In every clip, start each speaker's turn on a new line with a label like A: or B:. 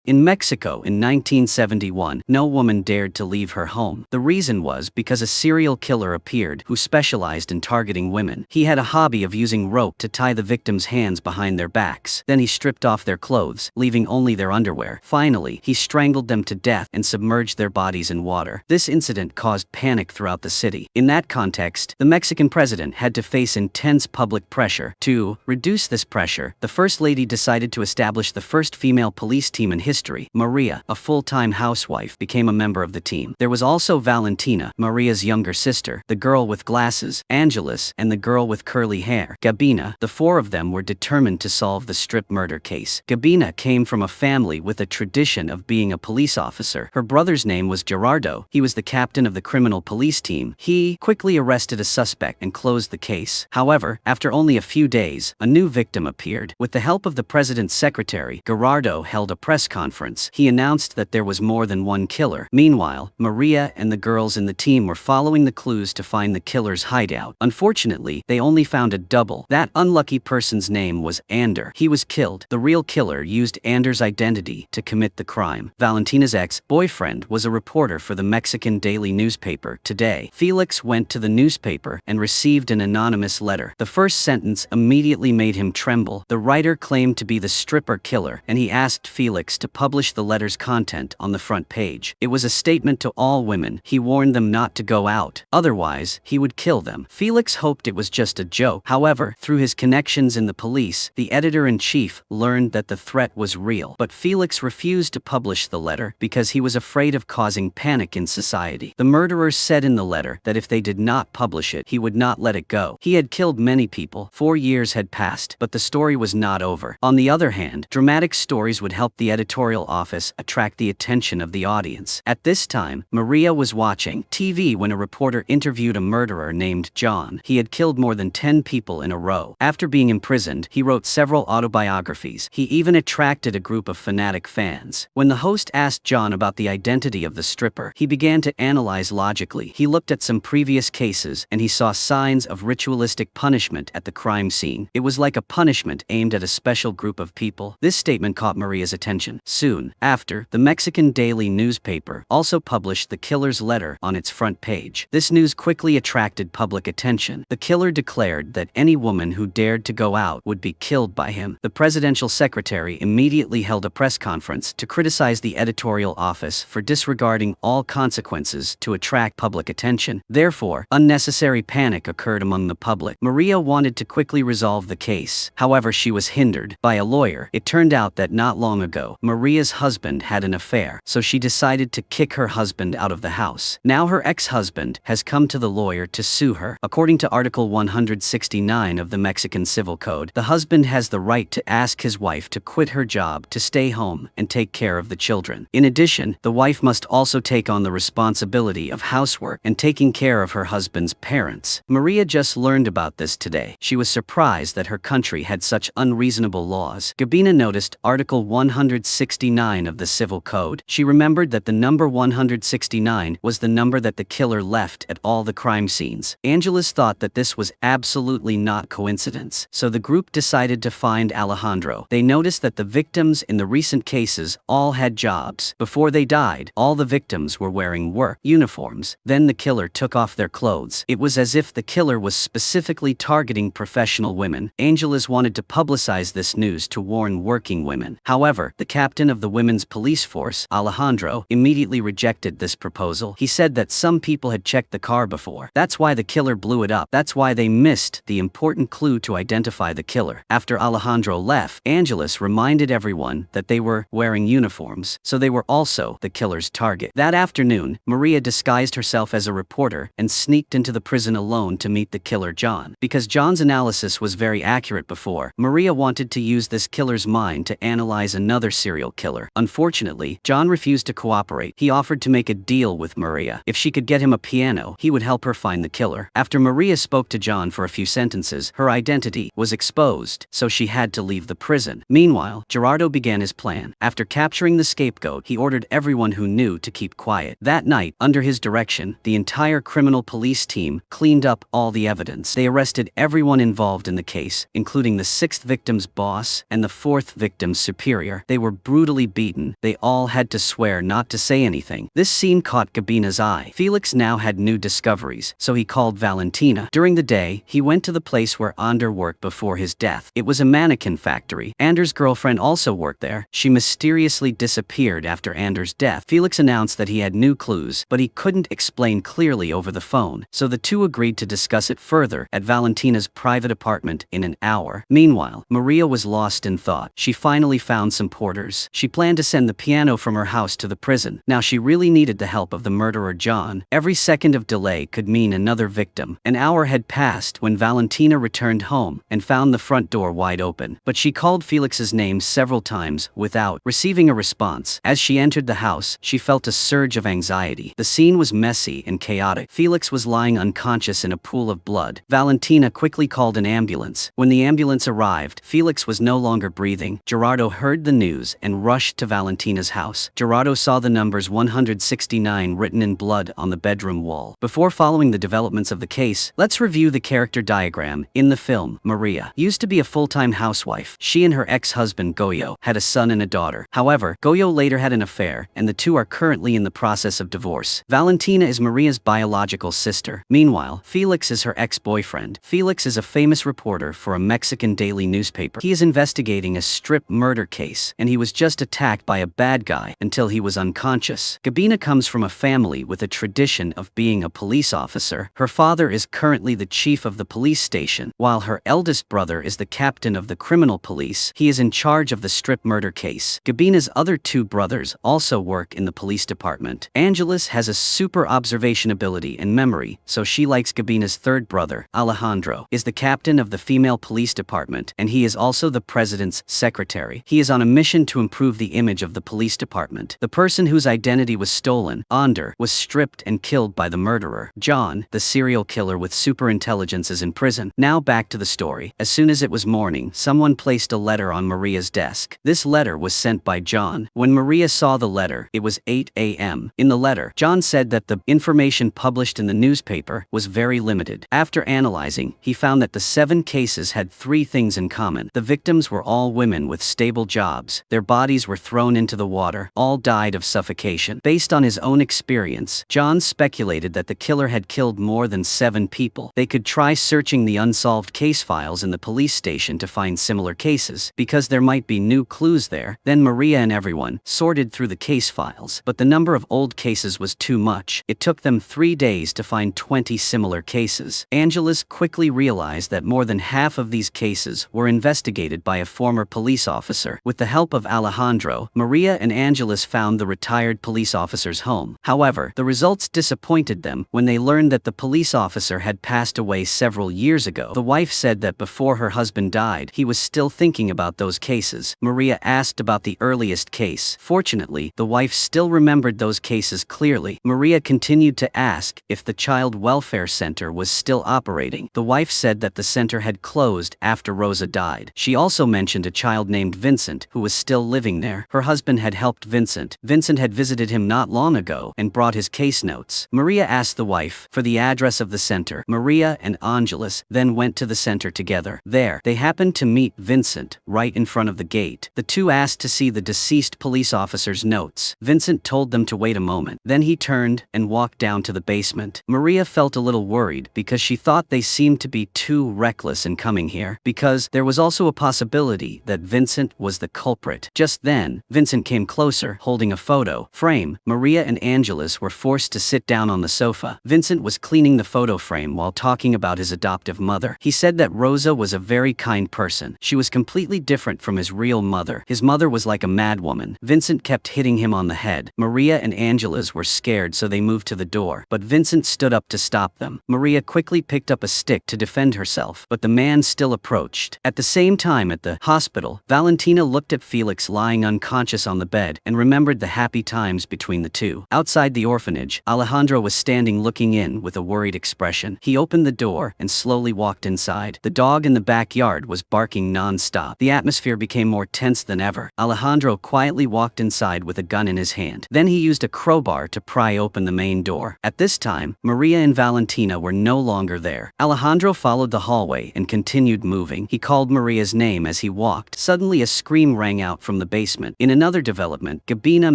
A: In Mexico in 1971, no woman dared to leave her home. The reason was because a serial killer appeared who specialized in targeting women. He had a hobby of using rope to tie the victims' hands behind their backs. Then he stripped off their clothes, leaving only their underwear. Finally, he strangled them to death and submerged their bodies in water. This incident caused panic throughout the city. In that context, the Mexican president had to face intense public pressure. To reduce this pressure, the First Lady decided to establish the first female police team in history. Maria, a full-time housewife, became a member of the team. There was also Valentina, Maria's younger sister, the girl with glasses, Angeles, and the girl with curly hair, Gabina. The four of them were determined to solve the strip murder case. Gabina came from a family with a tradition of being a police officer. Her brother's name was Gerardo. He was the captain of the criminal police team. He quickly arrested a suspect and closed the case. However, after only a few days, a new victim appeared. With the help of the president's secretary, Gerardo held a press conference. He announced that there was more than one killer. Meanwhile, Maria and the girls in the team were following the clues to find the killer's hideout. Unfortunately, they only found a double. That unlucky person's name was Ander. He was killed. The real killer used Ander's identity to commit the crime. Valentina's ex-boyfriend was a reporter for the Mexican daily newspaper Today. Felix went to the newspaper and received an anonymous letter. The first sentence immediately made him tremble. The writer claimed to be the stripper killer, and he asked Felix to publish the letter's content on the front page. It was a statement to all women. He warned them not to go out, otherwise he would kill them. Felix hoped it was just a joke. However, through his connections in the police, the editor-in-chief learned that the threat was real. But Felix refused to publish the letter because he was afraid of causing panic in society. The murderer said in the letter that if they did not publish it, he would not let it go. He had killed many people. 4 years had passed, but the story was not over. On the other hand, dramatic stories would help the editorial office attract the attention of the audience. At this time, Maria was watching TV when a reporter interviewed a murderer named John. He had killed more than 10 people in a row. After being imprisoned, he wrote several autobiographies. He even attracted a group of fanatic fans. When the host asked John about the identity of the stripper, he began to analyze logically. He looked at some previous cases, and he saw signs of ritualistic punishment at the crime scene. It was like a punishment aimed at a special group of people. This statement caught Maria's attention. Soon after, the Mexican daily newspaper also published the killer's letter on its front page. This news quickly attracted public attention. The killer declared that any woman who dared to go out would be killed by him. The presidential secretary immediately held a press conference to criticize the editorial office for disregarding all consequences to attract public attention. Therefore, unnecessary panic occurred among the public. Maria wanted to quickly resolve the case. However, she was hindered by a lawyer. It turned out that not long ago, Maria's husband had an affair, so she decided to kick her husband out of the house. Now her ex-husband has come to the lawyer to sue her. According to Article 169 of the Mexican Civil Code, the husband has the right to ask his wife to quit her job to stay home and take care of the children. In addition, the wife must also take on the responsibility of housework and taking care of her husband's parents. Maria just learned about this today. She was surprised that her country had such unreasonable laws. Gabina noticed Article 169 of the Civil Code. She remembered that the number 169 was the number that the killer left at all the crime scenes. Angeles thought that this was absolutely not coincidence, so the group decided to find Alejandro. They noticed that the victims in the recent cases all had jobs. Before they died, all the victims were wearing work uniforms. Then the killer took off their clothes. It was as if the killer was specifically targeting professional women. Angeles wanted to publicize this news to warn working women. However, the captain of the women's police force, Alejandro, immediately rejected this proposal. He said that some people had checked the car before. That's why the killer blew it up. That's why they missed the important clue to identify the killer. After Alejandro left, Angeles reminded everyone that they were wearing uniforms, so they were also the killer's target. That afternoon, Maria disguised herself as a reporter and sneaked into the prison alone to meet the killer John. Because John's analysis was very accurate before, Maria wanted to use this killer's mind to analyze another serial killer. Unfortunately, John refused to cooperate. He offered to make a deal with Maria. If she could get him a piano, he would help her find the killer. After Maria spoke to John for a few sentences, her identity was exposed, so she had to leave the prison. Meanwhile, Gerardo began his plan. After capturing the scapegoat, he ordered everyone who knew to keep quiet. That night, under his direction, the entire criminal police team cleaned up all the evidence. They arrested everyone involved in the case, including the 6th victim's boss and the 4th victim's superior. They were brutally brutally beaten. They all had to swear not to say anything. This scene caught Gabina's eye. Felix now had new discoveries, so he called Valentina. During the day, he went to the place where Ander worked before his death. It was a mannequin factory. Ander's girlfriend also worked there. She mysteriously disappeared after Ander's death. Felix announced that he had new clues, but he couldn't explain clearly over the phone, so the two agreed to discuss it further at Valentina's private apartment in an hour. Meanwhile, Maria was lost in thought. She finally found some porters. She planned to send the piano from her house to the prison. Now she really needed the help of the murderer John. Every second of delay could mean another victim. An hour had passed when Valentina returned home and found the front door wide open. But she called Felix's name several times without receiving a response. As she entered the house, she felt a surge of anxiety. The scene was messy and chaotic. Felix was lying unconscious in a pool of blood. Valentina quickly called an ambulance. When the ambulance arrived, Felix was no longer breathing. Gerardo heard the news and rushed to Valentina's house. Gerardo saw the numbers 169 written in blood on the bedroom wall. Before following the developments of the case, let's review the character diagram. In the film, Maria used to be a full-time housewife. She and her ex-husband Goyo had a son and a daughter. However, Goyo later had an affair, and the two are currently in the process of divorce. Valentina is Maria's biological sister. Meanwhile, Felix is her ex-boyfriend. Felix is a famous reporter for a Mexican daily newspaper. He is investigating a strip murder case, and he was just attacked by a bad guy until he was unconscious. Gabina comes from a family with a tradition of being a police officer. Her father is currently the chief of the police station, while her eldest brother is the captain of the criminal police. He is in charge of the strip murder case. Gabina's other two brothers also work in the police department. Angeles has a super observation ability and memory, so she likes Gabina's third brother. Alejandro is the captain of the female police department, and he is also the president's secretary. He is on a mission to improve the image of the police department. The person whose identity was stolen, Ander, was stripped and killed by the murderer. John, the serial killer with superintelligence, is in prison. Now back to the story. As soon as it was morning, someone placed a letter on Maria's desk. This letter was sent by John. When Maria saw the letter, it was 8 a.m. In the letter, John said that the information published in the newspaper was very limited. After analyzing, he found that the 7 cases had 3 things in common. The victims were all women with stable jobs. Their bodies were thrown into the water. All died of suffocation. Based on his own experience, John speculated that the killer had killed more than 7 people. They could try searching the unsolved case files in the police station to find similar cases, because there might be new clues there. Then Maria and everyone sorted through the case files, but the number of old cases was too much. It took them 3 days to find 20 similar cases. Angeles quickly realized that more than half of these cases were investigated by a former police officer. With the help of Alejandro, Maria and Angeles found the retired police officer's home. However, the results disappointed them when they learned that the police officer had passed away several years ago. The wife said that before her husband died, he was still thinking about those cases. Maria asked about the earliest case. Fortunately, the wife still remembered those cases clearly. Maria continued to ask if the child welfare center was still operating. The wife said that the center had closed after Rosa died. She also mentioned a child named Vincent who was still living there. Her husband had helped Vincent. Vincent had visited him not long ago and brought his case notes. Maria asked the wife for the address of the center. Maria and Angeles then went to the center together. There, they happened to meet Vincent right in front of the gate. The two asked to see the deceased police officer's notes. Vincent told them to wait a moment. Then he turned and walked down to the basement. Maria felt a little worried because she thought they seemed to be too reckless in coming here, because there was also a possibility that Vincent was the culprit. Just then, Vincent came closer, holding a photo frame. Maria and Angeles were forced to sit down on the sofa. Vincent was cleaning the photo frame while talking about his adoptive mother. He said that Rosa was a very kind person. She was completely different from his real mother. His mother was like a madwoman. Vincent kept hitting him on the head. Maria and Angeles were scared, so they moved to the door, but Vincent stood up to stop them. Maria quickly picked up a stick to defend herself, but the man still approached. At the same time at the hospital, Valentina looked at Felix lying unconscious on the bed and remembered the happy times between the two. Outside the orphanage, Alejandro was standing looking in with a worried expression. He opened the door and slowly walked inside. The dog in the backyard was barking non-stop. The atmosphere became more tense than ever. Alejandro quietly walked inside with a gun in his hand. Then he used a crowbar to pry open the main door. At this time, Maria and Valentina were no longer there. Alejandro followed the hallway and continued moving. He called Maria's name as he walked. Suddenly a scream rang out from from the basement. In another development, Gabina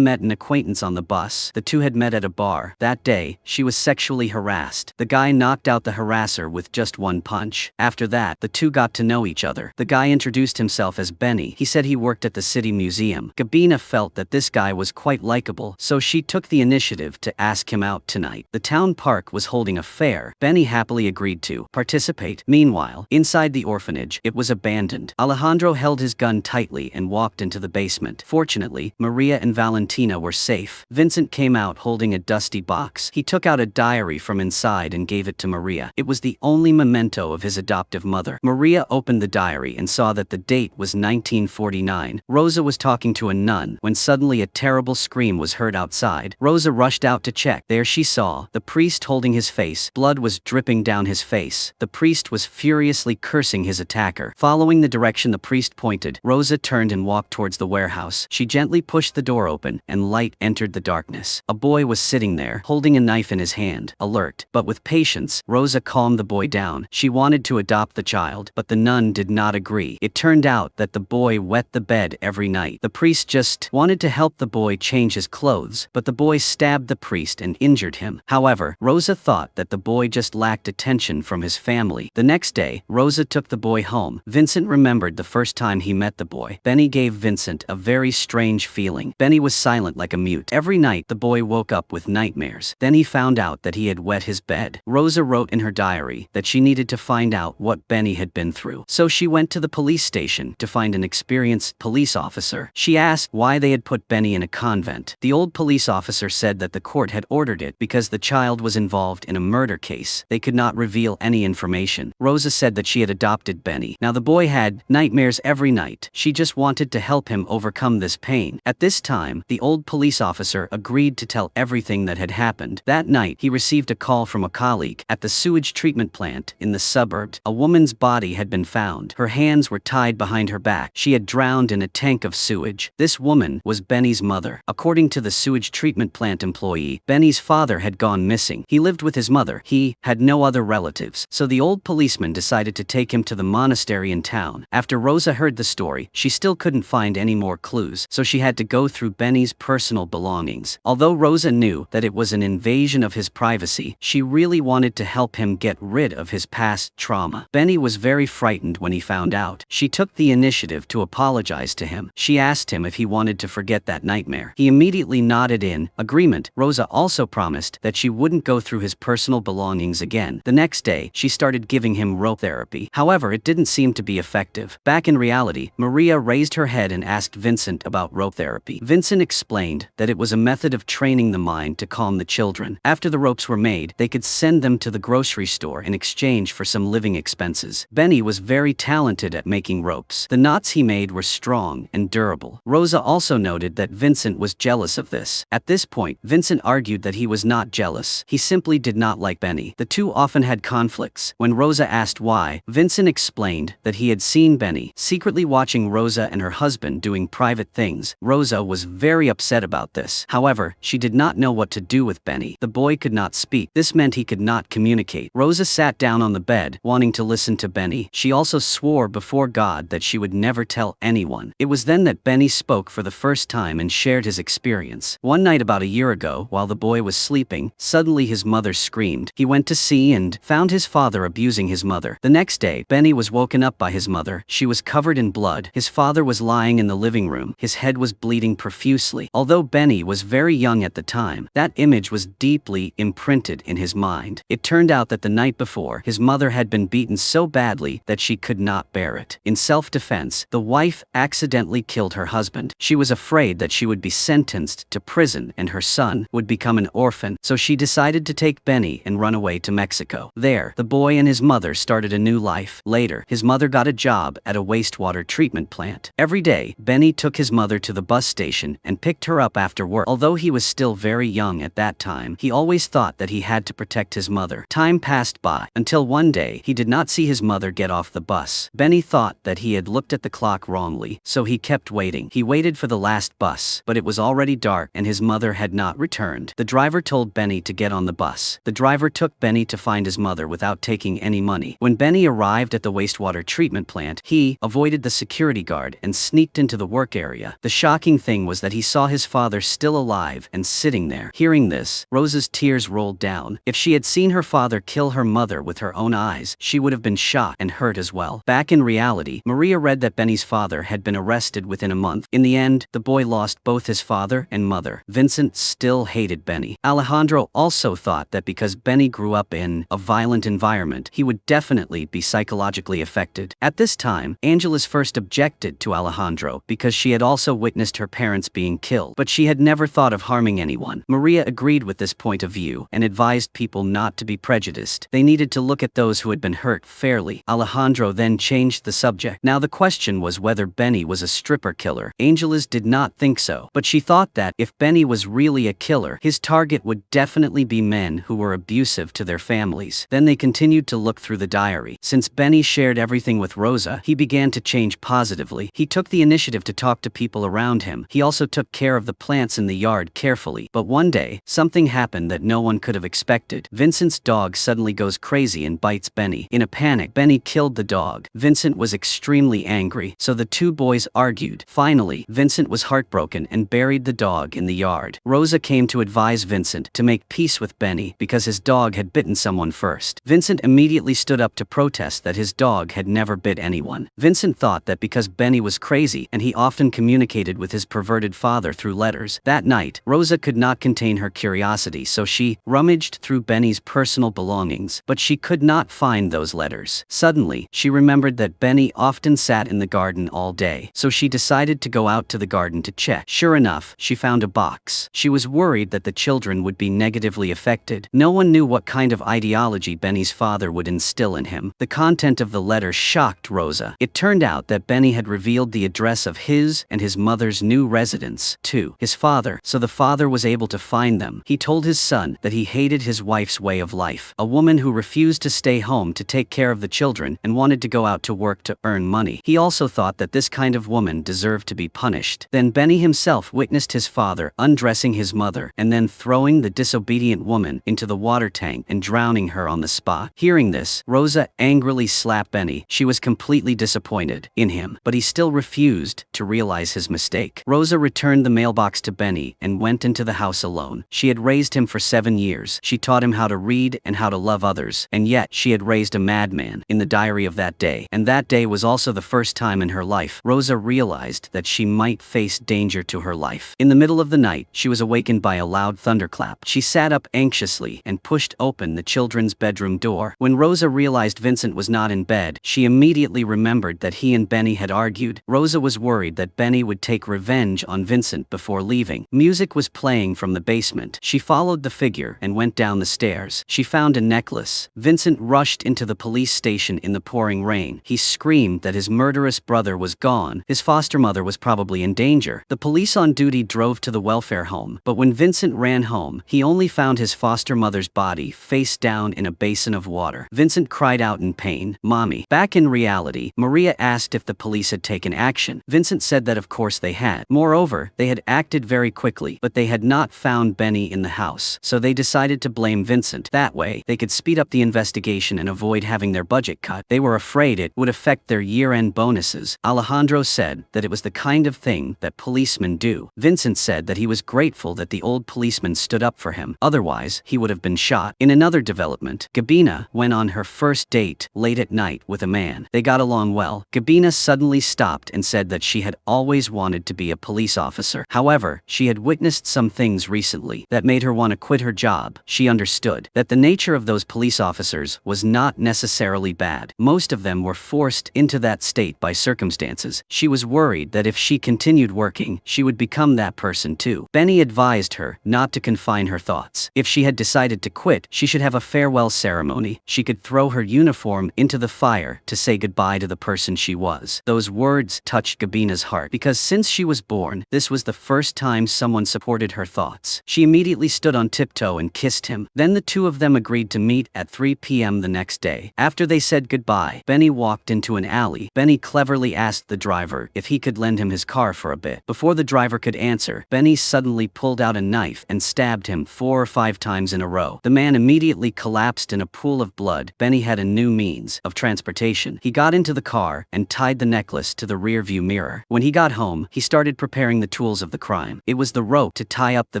A: met an acquaintance on the bus. The two had met at a bar. That day, she was sexually harassed. The guy knocked out the harasser with just one punch. After that, the two got to know each other. The guy introduced himself as Benny. He said he worked at the city museum. Gabina felt that this guy was quite likable, so she took the initiative to ask him out tonight. The town park was holding a fair. Benny happily agreed to participate. Meanwhile, inside the orphanage, it was abandoned. Alejandro held his gun tightly and walked into the basement. Fortunately, Maria and Valentina were safe. Vincent came out holding a dusty box. He took out a diary from inside and gave it to Maria. It was the only memento of his adoptive mother. Maria opened the diary and saw that the date was 1949. Rosa was talking to a nun when suddenly a terrible scream was heard outside. Rosa rushed out to check. There she saw the priest holding his face. Blood was dripping down his face. The priest was furiously cursing his attacker. Following the direction the priest pointed, Rosa turned and walked towards the warehouse. She gently pushed the door open, and light entered the darkness. A boy was sitting there, holding a knife in his hand, alert. But with patience, Rosa calmed the boy down. She wanted to adopt the child, but the nun did not agree. It turned out that the boy wet the bed every night. The priest just wanted to help the boy change his clothes, but the boy stabbed the priest and injured him. However, Rosa thought that the boy just lacked attention from his family. The next day, Rosa took the boy home. Vincent remembered the first time he met the boy. Benny gave Vincent a very strange feeling. Benny was silent like a mute. Every night, the boy woke up with nightmares. Then he found out that he had wet his bed. Rosa wrote in her diary that she needed to find out what Benny had been through. So she went to the police station to find an experienced police officer. She asked why they had put Benny in a convent. The old police officer said that the court had ordered it because the child was involved in a murder case. They could not reveal any information. Rosa said that she had adopted Benny. Now the boy had nightmares every night. She just wanted to help him overcome this pain. At this time, the old police officer agreed to tell everything that had happened. That night, he received a call from a colleague. At the sewage treatment plant in the suburbs, a woman's body had been found. Her hands were tied behind her back. She had drowned in a tank of sewage. This woman was Benny's mother. According to the sewage treatment plant employee, Benny's father had gone missing. He lived with his mother. He had no other relatives. So the old policeman decided to take him to the monastery in town. After Rosa heard the story, she still couldn't find any more clues, so she had to go through Benny's personal belongings. Although Rosa knew that it was an invasion of his privacy, she really wanted to help him get rid of his past trauma. Benny was very frightened when he found out. She took the initiative to apologize to him. She asked him if he wanted to forget that nightmare. He immediately nodded in agreement. Rosa also promised that she wouldn't go through his personal belongings again. The next day, she started giving him rope therapy. However, it didn't seem to be effective. Back in reality, Maria raised her head and asked Vincent about rope therapy. Vincent explained that it was a method of training the mind to calm the children. After the ropes were made, they could send them to the grocery store in exchange for some living expenses. Benny was very talented at making ropes. The knots he made were strong and durable. Rosa also noted that Vincent was jealous of this. At this point, Vincent argued that he was not jealous. He simply did not like Benny. The two often had conflicts. When Rosa asked why, Vincent explained that he had seen Benny secretly watching Rosa and her husband doing private things. Rosa was very upset about this. However, she did not know what to do with Benny. The boy could not speak. This meant he could not communicate. Rosa sat down on the bed, wanting to listen to Benny. She also swore before God that she would never tell anyone. It was then that Benny spoke for the first time and shared his experience. One night about a year ago, while the boy was sleeping, suddenly his mother screamed. He went to see and found his father abusing his mother. The next day, Benny was woken up by his mother. She was covered in blood. His father was lying in the living room. His head was bleeding profusely. Although Benny was very young at the time, that image was deeply imprinted in his mind. It turned out that the night before, his mother had been beaten so badly that she could not bear it. In self-defense, the wife accidentally killed her husband. She was afraid that she would be sentenced to prison and her son would become an orphan, so she decided to take Benny and run away to Mexico. There, the boy and his mother started a new life. Later, his mother got a job at a wastewater treatment plant. Every day, Benny took his mother to the bus station and picked her up after work. Although he was still very young at that time, he always thought that he had to protect his mother. Time passed by, until one day, he did not see his mother get off the bus. Benny thought that he had looked at the clock wrongly, so he kept waiting. He waited for the last bus, but it was already dark and his mother had not returned. The driver told Benny to get on the bus. The driver took Benny to find his mother without taking any money. When Benny arrived at the wastewater treatment plant, he avoided the security guard and sneaked into into the work area. The shocking thing was that he saw his father still alive and sitting there. Hearing this, Rosa's tears rolled down. If she had seen her father kill her mother with her own eyes, she would have been shocked and hurt as well. Back in reality, Maria read that Benny's father had been arrested within a month. In the end, the boy lost both his father and mother. Vincent still hated Benny. Alejandro also thought that because Benny grew up in a violent environment, he would definitely be psychologically affected. At this time, Angela's first objected to Alejandro because she had also witnessed her parents being killed, but she had never thought of harming anyone. Maria agreed with this point of view and advised people not to be prejudiced. They needed to look at those who had been hurt fairly. Alejandro then changed the subject. Now the question was whether Benny was a stripper killer. Angela's did not think so, but she thought that if Benny was really a killer, his target would definitely be men who were abusive to their families. Then they continued to look through the diary. Since Benny shared everything with Rosa, he began to change positively. He took the initiative to talk to people around him. He also took care of the plants in the yard carefully. But one day, something happened that no one could have expected. Vincent's dog suddenly goes crazy and bites Benny. In a panic, Benny killed the dog. Vincent was extremely angry, so the two boys argued. Finally, Vincent was heartbroken and buried the dog in the yard. Rosa came to advise Vincent to make peace with Benny because his dog had bitten someone first. Vincent immediately stood up to protest that his dog had never bit anyone. Vincent thought that because Benny was crazy and he often communicated with his perverted father through letters. That night, Rosa could not contain her curiosity, so she rummaged through Benny's personal belongings, but she could not find those letters. Suddenly, she remembered that Benny often sat in the garden all day, so she decided to go out to the garden to check. Sure enough, she found a box. She was worried that the children would be negatively affected. No one knew what kind of ideology Benny's father would instill in him. The content of the letter shocked Rosa. It turned out that Benny had revealed the address of his and his mother's new residence to his father, so the father was able to find them. He told his son that he hated his wife's way of life, a woman who refused to stay home to take care of the children and wanted to go out to work to earn money. He also thought that this kind of woman deserved to be punished. Then Benny himself witnessed his father undressing his mother and then throwing the disobedient woman into the water tank and drowning her on the spot. Hearing this, Rosa angrily slapped Benny. She was completely disappointed in him, but he still refused to realize his mistake. Rosa returned the mailbox to Benny and went into the house alone. She had raised him for 7 years. She taught him how to read and how to love others, and yet she had raised a madman. In the diary of that day, and that day was also the first time in her life, Rosa realized that she might face danger to her life. In the middle of the night, she was awakened by a loud thunderclap. She sat up anxiously and pushed open the children's bedroom door. When Rosa realized Vincent was not in bed, she immediately remembered that he and Benny had argued. Rosa was worried that Benny would take revenge on Vincent before leaving. Music was playing from the basement. She followed the figure and went down the stairs. She found a necklace. Vincent rushed into the police station in the pouring rain. He screamed that his murderous brother was gone. His foster mother was probably in danger. The police on duty drove to the welfare home, but when Vincent ran home, he only found his foster mother's body face down in a basin of water. Vincent cried out in pain, "Mommy." Back in reality, Maria asked if the police had taken action. Vincent said that of course they had. Moreover, they had acted very quickly, but they had not found Benny in the house, so they decided to blame Vincent. That way, they could speed up the investigation and avoid having their budget cut. They were afraid it would affect their year-end bonuses. Alejandro said that it was the kind of thing that policemen do. Vincent said that he was grateful that the old policeman stood up for him, otherwise he would have been shot. In another development, Gabina went on her first date late at night with a man. They got along well. Gabina suddenly stopped and said that she had always wanted to be a police officer. However, she had witnessed some things recently that made her want to quit her job. She understood that the nature of those police officers was not necessarily bad. Most of them were forced into that state by circumstances. She was worried that if she continued working, she would become that person too. Benny advised her not to confine her thoughts. If she had decided to quit, she should have a farewell ceremony. She could throw her uniform into the fire to say goodbye to the person she was. Those words touched Gabina's heart because since she was born, this was the first time someone supported her thoughts. She immediately stood on tiptoe and kissed him. Then the two of them agreed to meet at 3 p.m. the next day. After they said goodbye, Benny walked into an alley. Benny cleverly asked the driver if he could lend him his car for a bit. Before the driver could answer, Benny suddenly pulled out a knife and stabbed him 4 or 5 times in a row. The man immediately collapsed in a pool of blood. Benny had a new means of transportation. He got into the car and tied the necklace to the rearview mirror. terror. When he got home, he started preparing the tools of the crime. It was the rope to tie up the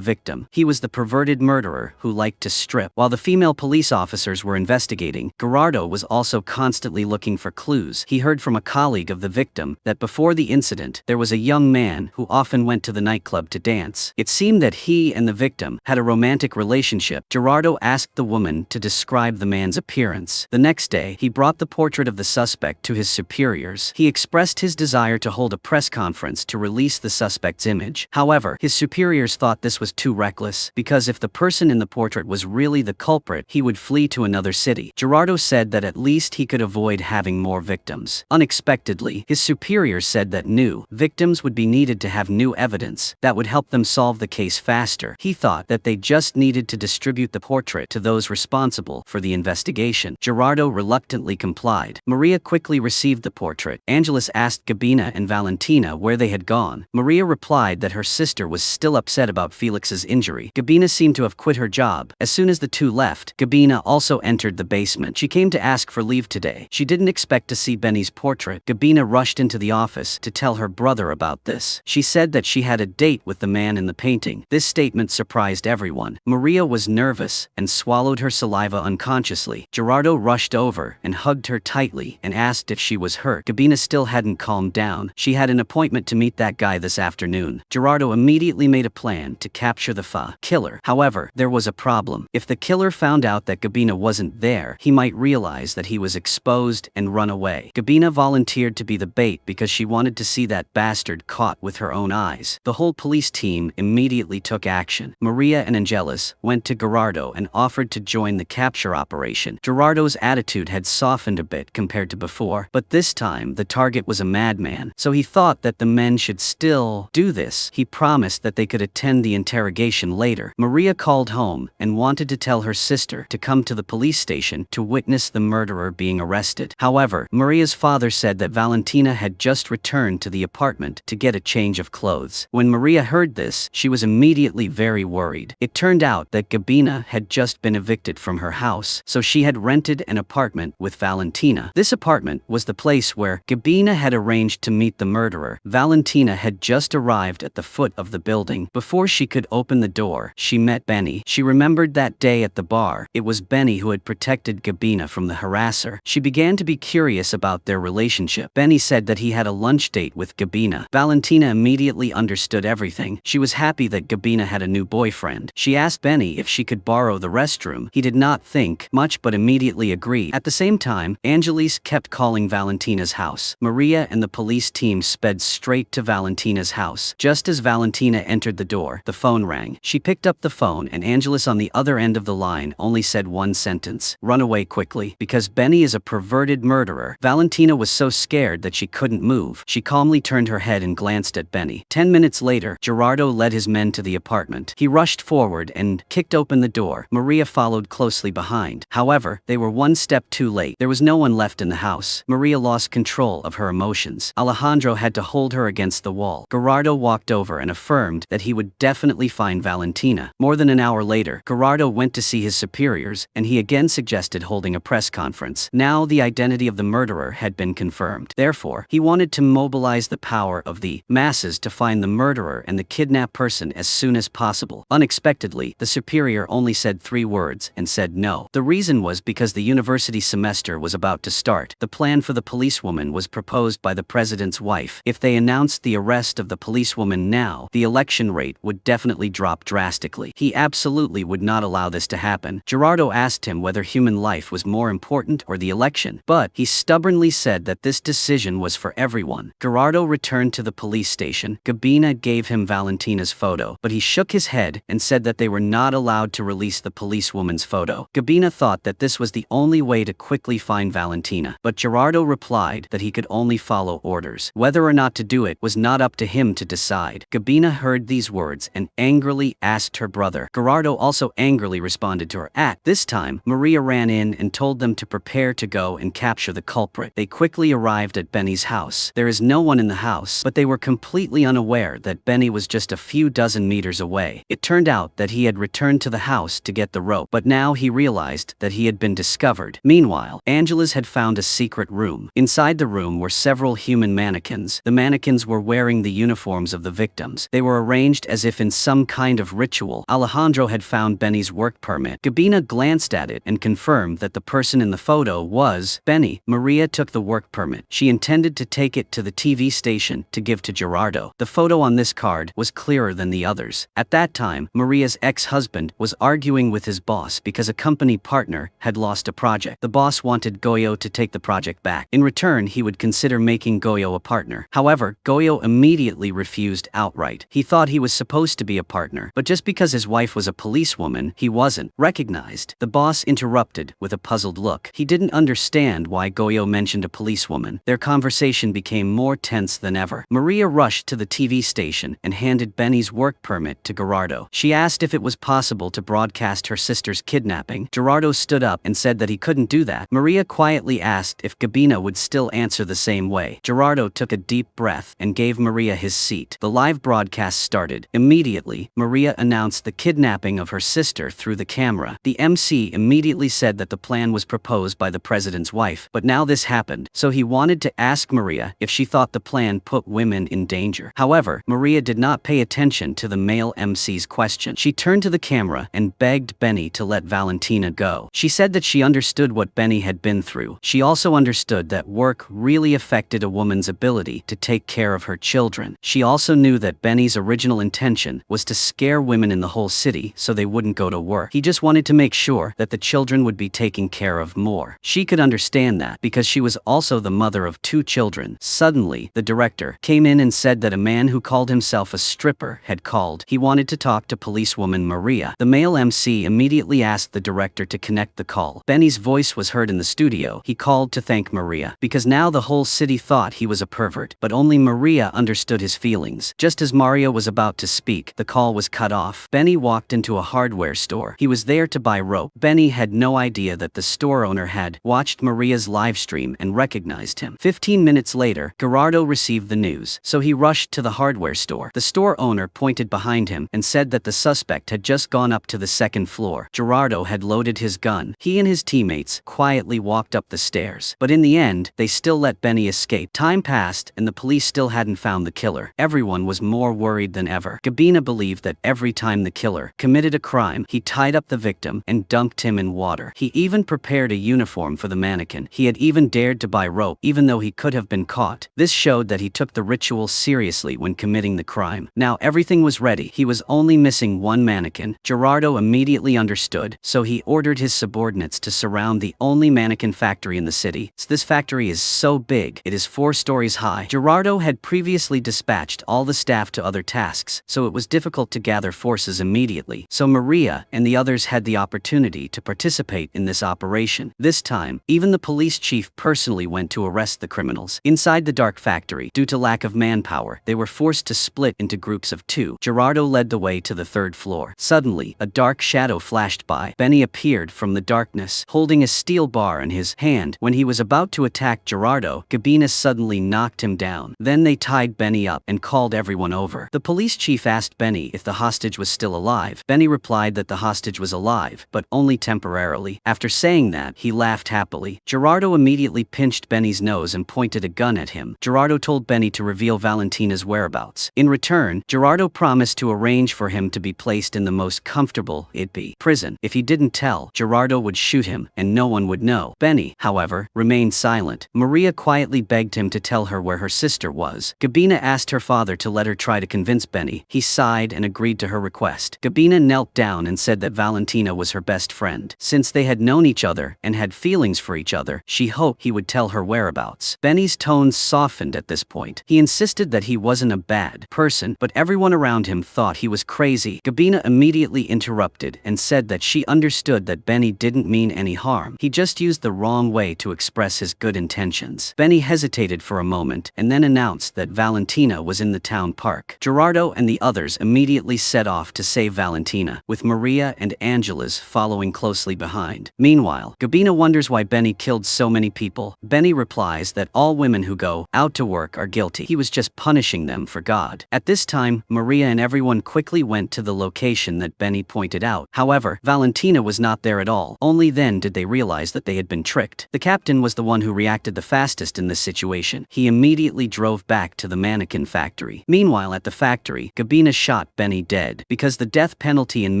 A: victim. He was the perverted murderer who liked to strip. While the female police officers were investigating, Gerardo was also constantly looking for clues. He heard from a colleague of the victim that before the incident, there was a young man who often went to the nightclub to dance. It seemed that he and the victim had a romantic relationship. Gerardo asked the woman to describe the man's appearance. The next day, he brought the portrait of the suspect to his superiors. He expressed his desire to hold a press conference to release the suspect's image. However, his superiors thought this was too reckless, because if the person in the portrait was really the culprit, he would flee to another city. Gerardo said that at least he could avoid having more victims. Unexpectedly, his superiors said that new victims would be needed to have new evidence that would help them solve the case faster. He thought that they just needed to distribute the portrait to those responsible for the investigation. Gerardo reluctantly complied. Maria quickly received the portrait. Angeles asked Gabina and Valentina where they had gone. Maria replied that her sister was still upset about Felix's injury. Gabina seemed to have quit her job. As soon as the two left, Gabina also entered the basement. She came to ask for leave today. She didn't expect to see Benny's portrait. Gabina rushed into the office to tell her brother about this. She said that she had a date with the man in the painting. This statement surprised everyone. Maria was nervous and swallowed her saliva unconsciously. Gerardo rushed over and hugged her tightly and asked if she was hurt. Gabina still hadn't calmed down. She had an appointment to meet that guy this afternoon. Gerardo immediately made a plan to capture the killer. However, there was a problem. If the killer found out that Gabina wasn't there, he might realize that he was exposed and run away. Gabina volunteered to be the bait because she wanted to see that bastard caught with her own eyes. The whole police team immediately took action. Maria and Angeles went to Gerardo and offered to join the capture operation. Gerardo's attitude had softened a bit compared to before, but this time the target was a madman, so he thought that the men should still do this. He promised that they could attend the interrogation later. Maria called home and wanted to tell her sister to come to the police station to witness the murderer being arrested. However, Maria's father said that Valentina had just returned to the apartment to get a change of clothes. When Maria heard this, she was immediately very worried. It turned out that Gabina had just been evicted from her house, so she had rented an apartment with Valentina. This apartment was the place where Gabina had arranged to meet the murderer. Valentina had just arrived at the foot of the building. Before she could open the door, she met Benny. She remembered that day at the bar. It was Benny who had protected Gabina from the harasser. She began to be curious about their relationship. Benny said that he had a lunch date with Gabina. Valentina immediately understood everything. She was happy that Gabina had a new boyfriend. She asked Benny if she could borrow the restroom. He did not think much but immediately agreed. At the same time, Angeles kept calling Valentina's house. Maria and the police team sped straight to Valentina's house. Just as Valentina entered the door, the phone rang. She picked up the phone and Angeles on the other end of the line only said one sentence: "Run away quickly, because Benny is a perverted murderer." Valentina was so scared that she couldn't move. She calmly turned her head and glanced at Benny. 10 minutes later, Gerardo led his men to the apartment. He rushed forward and kicked open the door. Maria followed closely behind. However, they were one step too late. There was no one left in the house. Maria lost control of her emotions. Alejandro had to hold her against the wall. Gerardo walked over and affirmed that he would definitely find Valentina. More than an hour later, Gerardo went to see his superiors, and he again suggested holding a press conference. Now the identity of the murderer had been confirmed. Therefore, he wanted to mobilize the power of the masses to find the murderer and the kidnapped person as soon as possible. Unexpectedly, the superior only said 3 words and said no. The reason was because the university semester was about to start. The plan for the policewoman was proposed by the president's wife. If they announced the arrest of the policewoman now, the election rate would definitely drop drastically. He absolutely would not allow this to happen. Gerardo asked him whether human life was more important or the election, but he stubbornly said that this decision was for everyone. Gerardo returned to the police station. Gabina gave him Valentina's photo, but he shook his head and said that they were not allowed to release the policewoman's photo. Gabina thought that this was the only way to quickly find Valentina, but Gerardo replied that he could only follow orders. Whether or not to do it was not up to him to decide. Gabina heard these words and angrily asked her brother. Gerardo also angrily responded to her. At this time, Maria ran in and told them to prepare to go and capture the culprit. They quickly arrived at Benny's house. There is no one in the house, but they were completely unaware that Benny was just a few dozen meters away. It turned out that he had returned to the house to get the rope, but now he realized that he had been discovered. Meanwhile, Angeles had found a secret room. Inside the room were several human mannequins. mannequins. The mannequins were wearing the uniforms of the victims. They were arranged as if in some kind of ritual. Alejandro had found Benny's work permit. Gabina glanced at it and confirmed that the person in the photo was Benny. Maria took the work permit. She intended to take it to the TV station to give to Gerardo. The photo on this card was clearer than the others. At that time, Maria's ex-husband was arguing with his boss because a company partner had lost a project. The boss wanted Goyo to take the project back. In return, he would consider making Goyo a partner. However, Goyo immediately refused outright. He thought he was supposed to be a partner, but just because his wife was a policewoman, he wasn't recognized. The boss interrupted with a puzzled look. He didn't understand why Goyo mentioned a policewoman. Their conversation became more tense than ever. Maria rushed to the TV station and handed Benny's work permit to Gerardo. She asked if it was possible to broadcast her sister's kidnapping. Gerardo stood up and said that he couldn't do that. Maria quietly asked if Gabina would still answer the same way. Gerardo took a deep breath and gave Maria his seat. The live broadcast started. Immediately, Maria announced the kidnapping of her sister through the camera. The MC immediately said that the plan was proposed by the president's wife, but now this happened, so he wanted to ask Maria if she thought the plan put women in danger. However, Maria did not pay attention to the male MC's question. She turned to the camera and begged Benny to let Valentina go. She said that she understood what Benny had been through. She also understood that work really affected a woman's ability to take care of her children. She also knew that Benny's original intention was to scare women in the whole city so they wouldn't go to work. He just wanted to make sure that the children would be taken care of more. She could understand that because she was also the mother of 2 children. Suddenly, the director came in and said that a man who called himself a stripper had called. He wanted to talk to policewoman Maria. The male MC immediately asked the director to connect the call. Benny's voice was heard in the studio. He called to thank Maria because now the whole city thought he was a pervert, but only Maria understood his feelings. Just as Maria was about to speak, the call was cut off. Benny walked into a hardware store. He was there to buy rope. Benny had no idea that the store owner had watched Maria's live stream and recognized him. 15 minutes later, Gerardo received the news, so he rushed to the hardware store. The store owner pointed behind him and said that the suspect had just gone up to the 2nd floor. Gerardo had loaded his gun. He and his teammates quietly walked up the stairs, but in the end, they still let Benny escape. Time passed and the police still hadn't found the killer. Everyone was more worried than ever. Gabina believed that every time the killer committed a crime, he tied up the victim and dunked him in water. He even prepared a uniform for the mannequin. He had even dared to buy rope, even though he could have been caught. This showed that he took the ritual seriously when committing the crime. Now everything was ready. He was only missing one mannequin. Gerardo immediately understood, so he ordered his subordinates to surround the only mannequin factory in the city. This factory is so big, it is 4 stories high. Gerardo had previously dispatched all the staff to other tasks, so it was difficult to gather forces immediately. So Maria and the others had the opportunity to participate in this operation. This time, even the police chief personally went to arrest the criminals. Inside the dark factory, due to lack of manpower, they were forced to split into groups of 2. Gerardo led the way to the 3rd floor. Suddenly, a dark shadow flashed by. Benny appeared from the darkness, holding a steel bar in his hand. When he was about to attack Gerardo, Gabina suddenly knocked him down. Then they tied Benny up and called everyone over. The police chief asked Benny if the hostage was still alive. Benny replied that the hostage was alive, but only temporarily. After saying that, he laughed happily. Gerardo immediately pinched Benny's nose and pointed a gun at him. Gerardo told Benny to reveal Valentina's whereabouts. In return, Gerardo promised to arrange for him to be placed in the most comfortable it'd be prison. If he didn't tell, Gerardo would shoot him and no one would know. Benny, however, remained silent. Maria quietly begged him to tell her where her sister was. Gabina asked her father to let her try to convince Benny. He sighed and agreed to her request. Gabina knelt down and said that Valentina was her best friend. Since they had known each other and had feelings for each other, she hoped he would tell her whereabouts. Benny's tones softened at this point. He insisted that he wasn't a bad person, but everyone around him thought he was crazy. Gabina immediately interrupted and said that she understood that Benny didn't mean any harm. He just used the wrong way to express his good intentions. Benny hesitated for a moment and then announced that Valentina was in the town park. Gerardo and the others immediately set off to save Valentina, with Maria and Angela's following closely behind. Meanwhile, Gabina wonders why Benny killed so many people. Benny replies that all women who go out to work are guilty. He was just punishing them for God. At this time, Maria and everyone quickly went to the location that Benny pointed out. However, Valentina was not there at all. Only then did they realize that they had been tricked. The captain was the one who reacted the fastest in this situation. He immediately immediately drove back to the mannequin factory. Meanwhile, at the factory, Gabina shot Benny dead. Because the death penalty in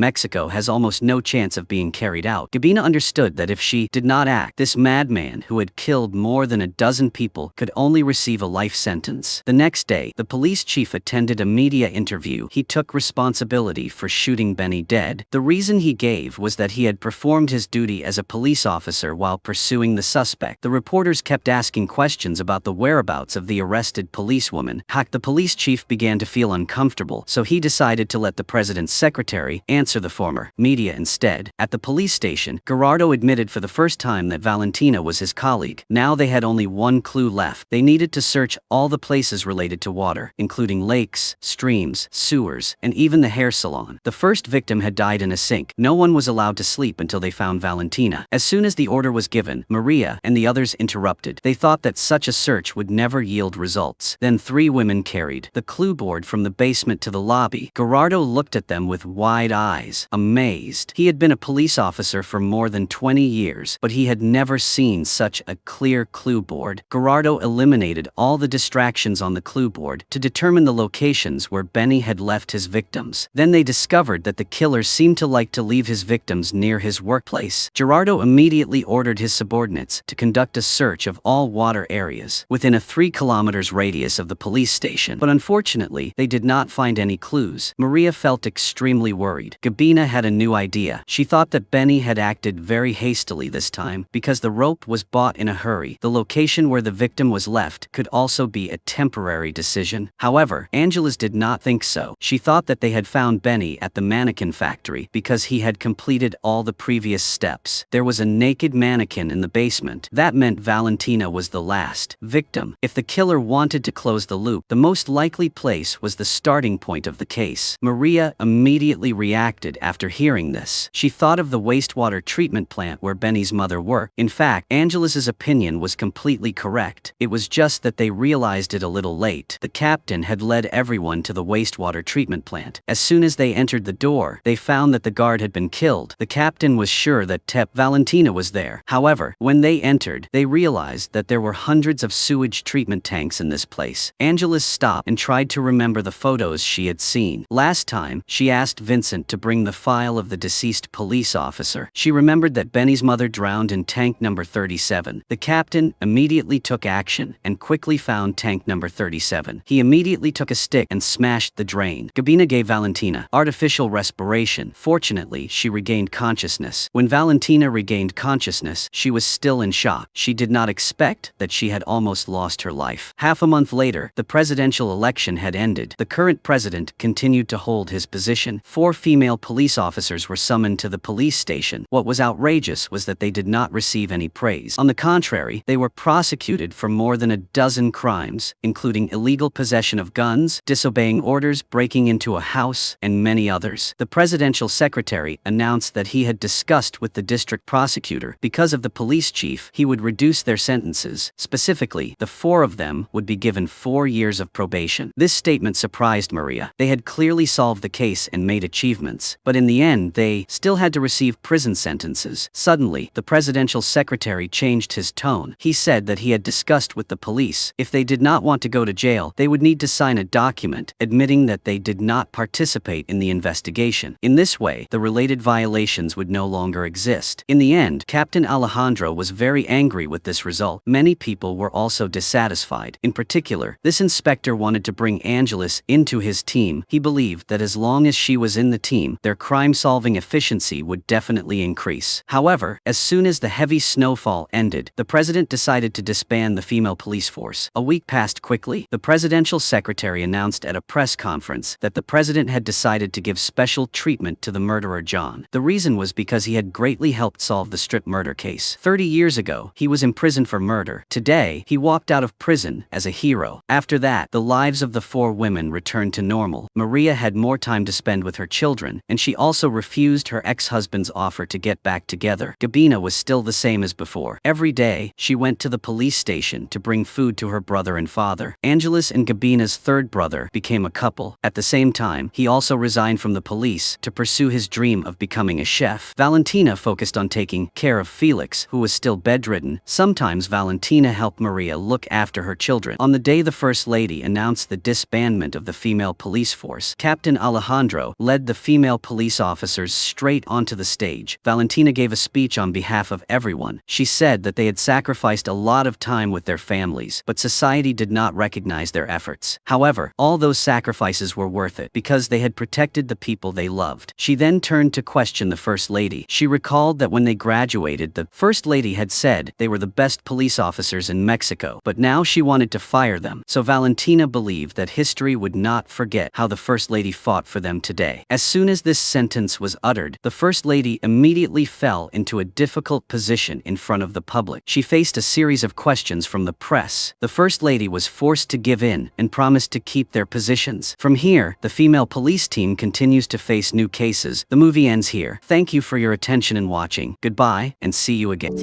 A: Mexico has almost no chance of being carried out, Gabina understood that if she did not act, this madman who had killed more than a dozen people could only receive a life sentence. The next day, the police chief attended a media interview. He took responsibility for shooting Benny dead. The reason he gave was that he had performed his duty as a police officer while pursuing the suspect. The reporters kept asking questions about the whereabouts of the arrested policewoman. The police chief began to feel uncomfortable, so he decided to let the president's secretary answer the former media instead. At the police station, Gerardo admitted for the first time that Valentina was his colleague. Now they had only one clue left. They needed to search all the places related to water, including lakes, streams, sewers, and even the hair salon. The first victim had died in a sink. No one was allowed to sleep until they found Valentina. As soon as the order was given, Maria and the others interrupted. They thought that such a search would never yield results. Then 3 women carried the clue board from the basement to the lobby. Gerardo looked at them with wide eyes, amazed. He had been a police officer for more than 20 years, but he had never seen such a clear clue board. Gerardo eliminated all the distractions on the clue board to determine the locations where Benny had left his victims. Then they discovered that the killer seemed to like to leave his victims near his workplace. Gerardo immediately ordered his subordinates to conduct a search of all water areas within a 3 kilometers radius of the police station. But unfortunately, they did not find any clues. Maria felt extremely worried. Gabina had a new idea. She thought that Benny had acted very hastily this time because the rope was bought in a hurry. The location where the victim was left could also be a temporary decision. However, Angeles did not think so. She thought that they had found Benny at the mannequin factory because he had completed all the previous steps. There was a naked mannequin in the basement. That meant Valentina was the last victim. If the killer wanted to close the loop, the most likely place was the starting point of the case. Maria immediately reacted after hearing this. She thought of the wastewater treatment plant where Benny's mother worked. In fact, Angeles' opinion was completely correct. It was just that they realized it a little late. The captain had led everyone to the wastewater treatment plant. As soon as they entered the door, they found that the guard had been killed. The captain was sure that Valentina was there. However, when they entered, they realized that there were hundreds of sewage treatment tanks in this place. Angeles stopped and tried to remember the photos she had seen. Last time, she asked Vincent to bring the file of the deceased police officer. She remembered that Benny's mother drowned in tank number 37. The captain immediately took action and quickly found tank number 37. He immediately took a stick and smashed the drain. Gabina gave Valentina artificial respiration. Fortunately, she regained consciousness. When Valentina regained consciousness, she was still in shock. She did not expect that she had almost lost her life. Half a month later, the presidential election had ended. The current president continued to hold his position. 4 female police officers were summoned to the police station. What was outrageous was that they did not receive any praise. On the contrary, they were prosecuted for more than a dozen crimes, including illegal possession of guns, disobeying orders, breaking into a house, and many others. The presidential secretary announced that he had discussed with the district prosecutor. Because of the police chief, he would reduce their sentences. Specifically, the 4 of them would be given 4 years of probation. This statement surprised Maria. They had clearly solved the case and made achievements, but in the end, they still had to receive prison sentences. Suddenly, the presidential secretary changed his tone. He said that he had discussed with the police. If they did not want to go to jail, they would need to sign a document admitting that they did not participate in the investigation. In this way, the related violations would no longer exist. In the end, Captain Alejandro was very angry with this result. Many people were also dissatisfied. In particular, this inspector wanted to bring Angeles into his team. He believed that as long as she was in the team, their crime-solving efficiency would definitely increase. However, as soon as the heavy snowfall ended, the president decided to disband the female police force. A week passed quickly. The presidential secretary announced at a press conference that the president had decided to give special treatment to the murderer John. The reason was because he had greatly helped solve the strip murder case. 30 years ago, he was imprisoned for murder. Today, he walked out of prison as a hero. After that, the lives of the 4 women returned to normal. Maria had more time to spend with her children, and she also refused her ex-husband's offer to get back together. Gabina was still the same as before. Every day, she went to the police station to bring food to her brother and father. Angeles and Gabina's 3rd brother became a couple. At the same time, he also resigned from the police to pursue his dream of becoming a chef. Valentina focused on taking care of Felix, who was still bedridden. Sometimes Valentina helped Maria look after after her children. On the day the First Lady announced the disbandment of the female police force, Captain Alejandro led the female police officers straight onto the stage. Valentina gave a speech on behalf of everyone. She said that they had sacrificed a lot of time with their families, but society did not recognize their efforts. However, all those sacrifices were worth it because they had protected the people they loved. She then turned to question the First Lady. She recalled that when they graduated, the First Lady had said they were the best police officers in Mexico, but now she wanted to fire them. So Valentina believed that history would not forget how the First Lady fought for them today. As soon as this sentence was uttered, the First Lady immediately fell into a difficult position in front of the public. She faced a series of questions from the press. The First Lady was forced to give in and promised to keep their positions. From here, the female police team continues to face new cases. The movie ends here. Thank you for your attention and watching. Goodbye, and see you again.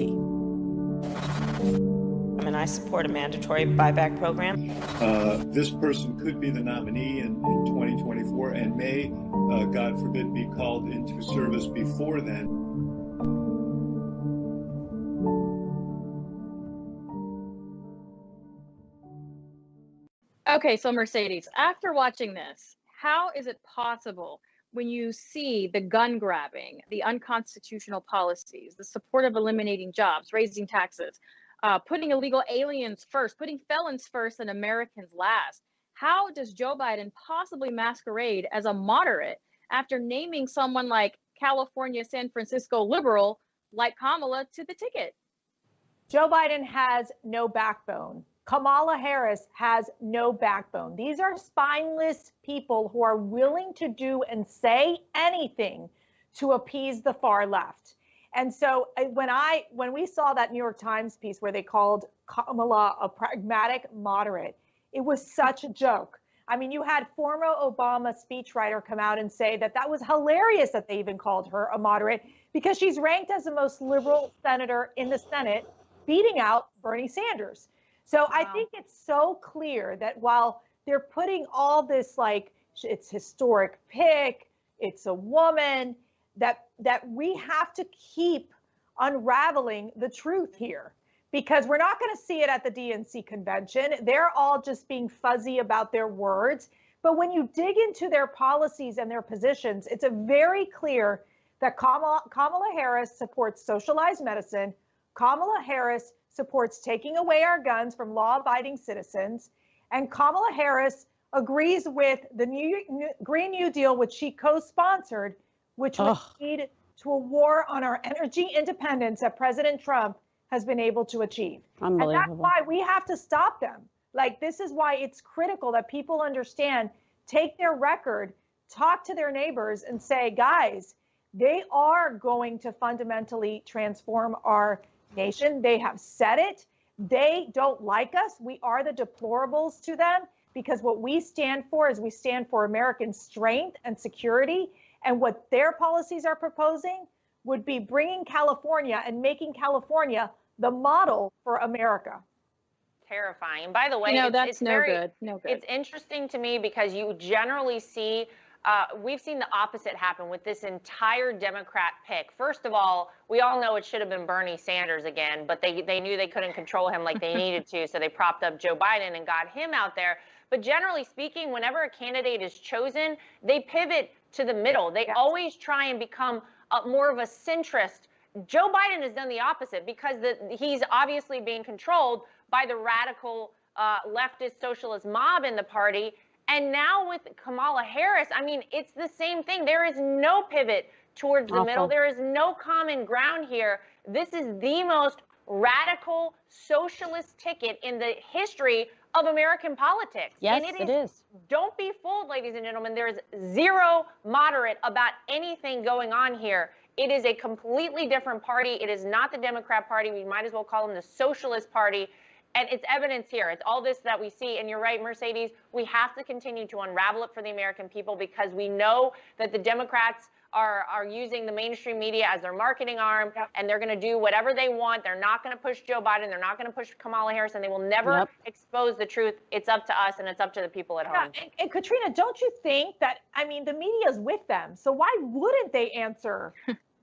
B: And I support a mandatory buyback program.
C: This person could be the nominee in 2024 and may, God forbid, be called into service before then.
D: Okay, so Mercedes, after watching this, how is it possible when you see the gun grabbing, the unconstitutional policies, the support of eliminating jobs, raising taxes, putting illegal aliens first, putting felons first and Americans last, how does Joe Biden possibly masquerade as a moderate after naming someone like California, San Francisco liberal like Kamala to the ticket?
E: Joe Biden has no backbone. Kamala Harris has no backbone. These are spineless people who are willing to do and say anything to appease the far left. And so when we saw that New York Times piece where they called Kamala a pragmatic moderate, it was such a joke. I mean, you had former Obama speechwriter come out and say that was hilarious that they even called her a moderate because she's ranked as the most liberal senator in the Senate, beating out Bernie Sanders. So wow. I think it's so clear that while they're putting all this, like, it's historic pick, it's a woman, that we have to keep unraveling the truth here, because we're not going to see it at the DNC convention. They're all just being fuzzy about their words. But when you dig into their policies and their positions, it's a very clear that Kamala Harris supports socialized medicine. Kamala Harris supports taking away our guns from law-abiding citizens. And Kamala Harris agrees with the Green New Deal, which she co-sponsored, which would lead to a war on our energy independence that President Trump has been able to achieve. And that's why we have to stop them. Like, this is why it's critical that people understand, take their record, talk to their neighbors and say, guys, they are going to fundamentally transform our nation. They have said it. They don't like us. We are the deplorables to them, because what we stand for is we stand for American strength and security. And what their policies are proposing would be bringing California and making California the model for America.
F: Terrifying. By the way,
D: that's no good.
F: It's interesting to me because you generally see, we've seen the opposite happen with this entire Democrat pick. First of all, we all know it should have been Bernie Sanders again, but they knew they couldn't control him like they needed to, so they propped up Joe Biden and got him out there. But generally speaking, whenever a candidate is chosen, they pivot to the middle. They always try and become more of a centrist. Joe Biden has done the opposite because he's obviously being controlled by the radical leftist socialist mob in the party. And now with Kamala Harris, I mean, it's the same thing. There is no pivot towards the middle. There is no common ground here. This is the most radical socialist ticket in the history of American politics.
D: Yes,
F: and
D: it is.
F: Don't be fooled, ladies and gentlemen. There is zero moderate about anything going on here. It is a completely different party. It is not the Democrat Party. We might as well call them the Socialist Party. And it's evidence here. It's all this that we see. And you're right, Mercedes, we have to continue to unravel it for the American people, because we know that the Democrats are using the mainstream media as their marketing arm, and they're going to do whatever they want. They're not going to push Joe Biden. They're not going to push Kamala Harris, and they will never expose the truth. It's up to us, and it's up to the people at home.
E: And Katrina, don't you think that, I mean, the media is with them, so why wouldn't they answer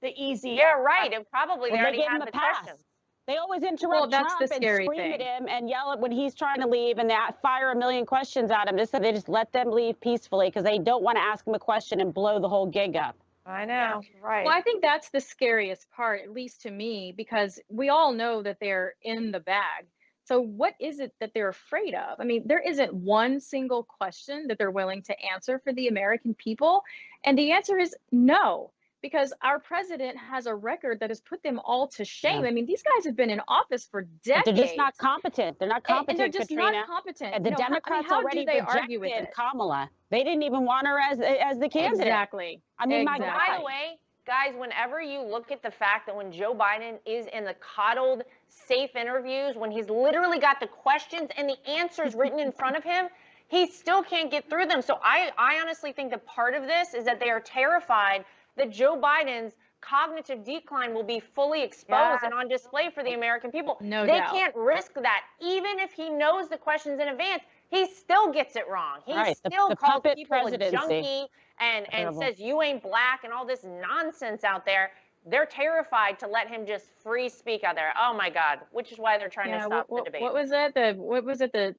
E: the easy?
F: Yeah, right. And probably they already have the questions.
G: They always interrupt
D: Well, that's
G: Trump
D: the
G: and
D: scary
G: scream
D: thing.
G: at him and yell at when he's trying to leave, and they fire a million questions at him. They just let them leave peacefully because they don't want to ask him a question and blow the whole gig up.
E: I know, right.
D: Well, I think that's the scariest part, at least to me, because we all know that they're in the bag. So what is it that they're afraid of? I mean, there isn't one single question that they're willing to answer for the American people. And the answer is no, because our president has a record that has put them all to shame.
G: Yeah.
D: I mean, these guys have been in office for
G: But
D: decades.
G: they're just not competent. They're not competent,
D: and they're just
G: Katrina.
D: not competent.
G: And the Democrats
D: how
G: already
D: do they argue with
G: rejected
D: it?
G: Kamala. They didn't even want her as the candidate.
D: Exactly.
G: I mean,
D: exactly.
G: my
F: By the way, guys, whenever you look at the fact that when Joe Biden is in the coddled, safe interviews, when he's literally got the questions and the answers written in front of him, he still can't get through them. So I honestly think that part of this is that they are terrified that Joe Biden's cognitive decline will be fully exposed and on display for the American people.
D: No
F: they
D: doubt.
F: can't risk that. Even if he knows the questions in advance, he still gets it wrong. He
G: Right.
F: still
G: The
F: calls
G: puppet
F: people a
G: presidency.
F: junkie and says you ain't black and all this nonsense out there. They're terrified to let him just free speak out there. Oh my God! Which is why they're trying to stop the debate.
D: What was it?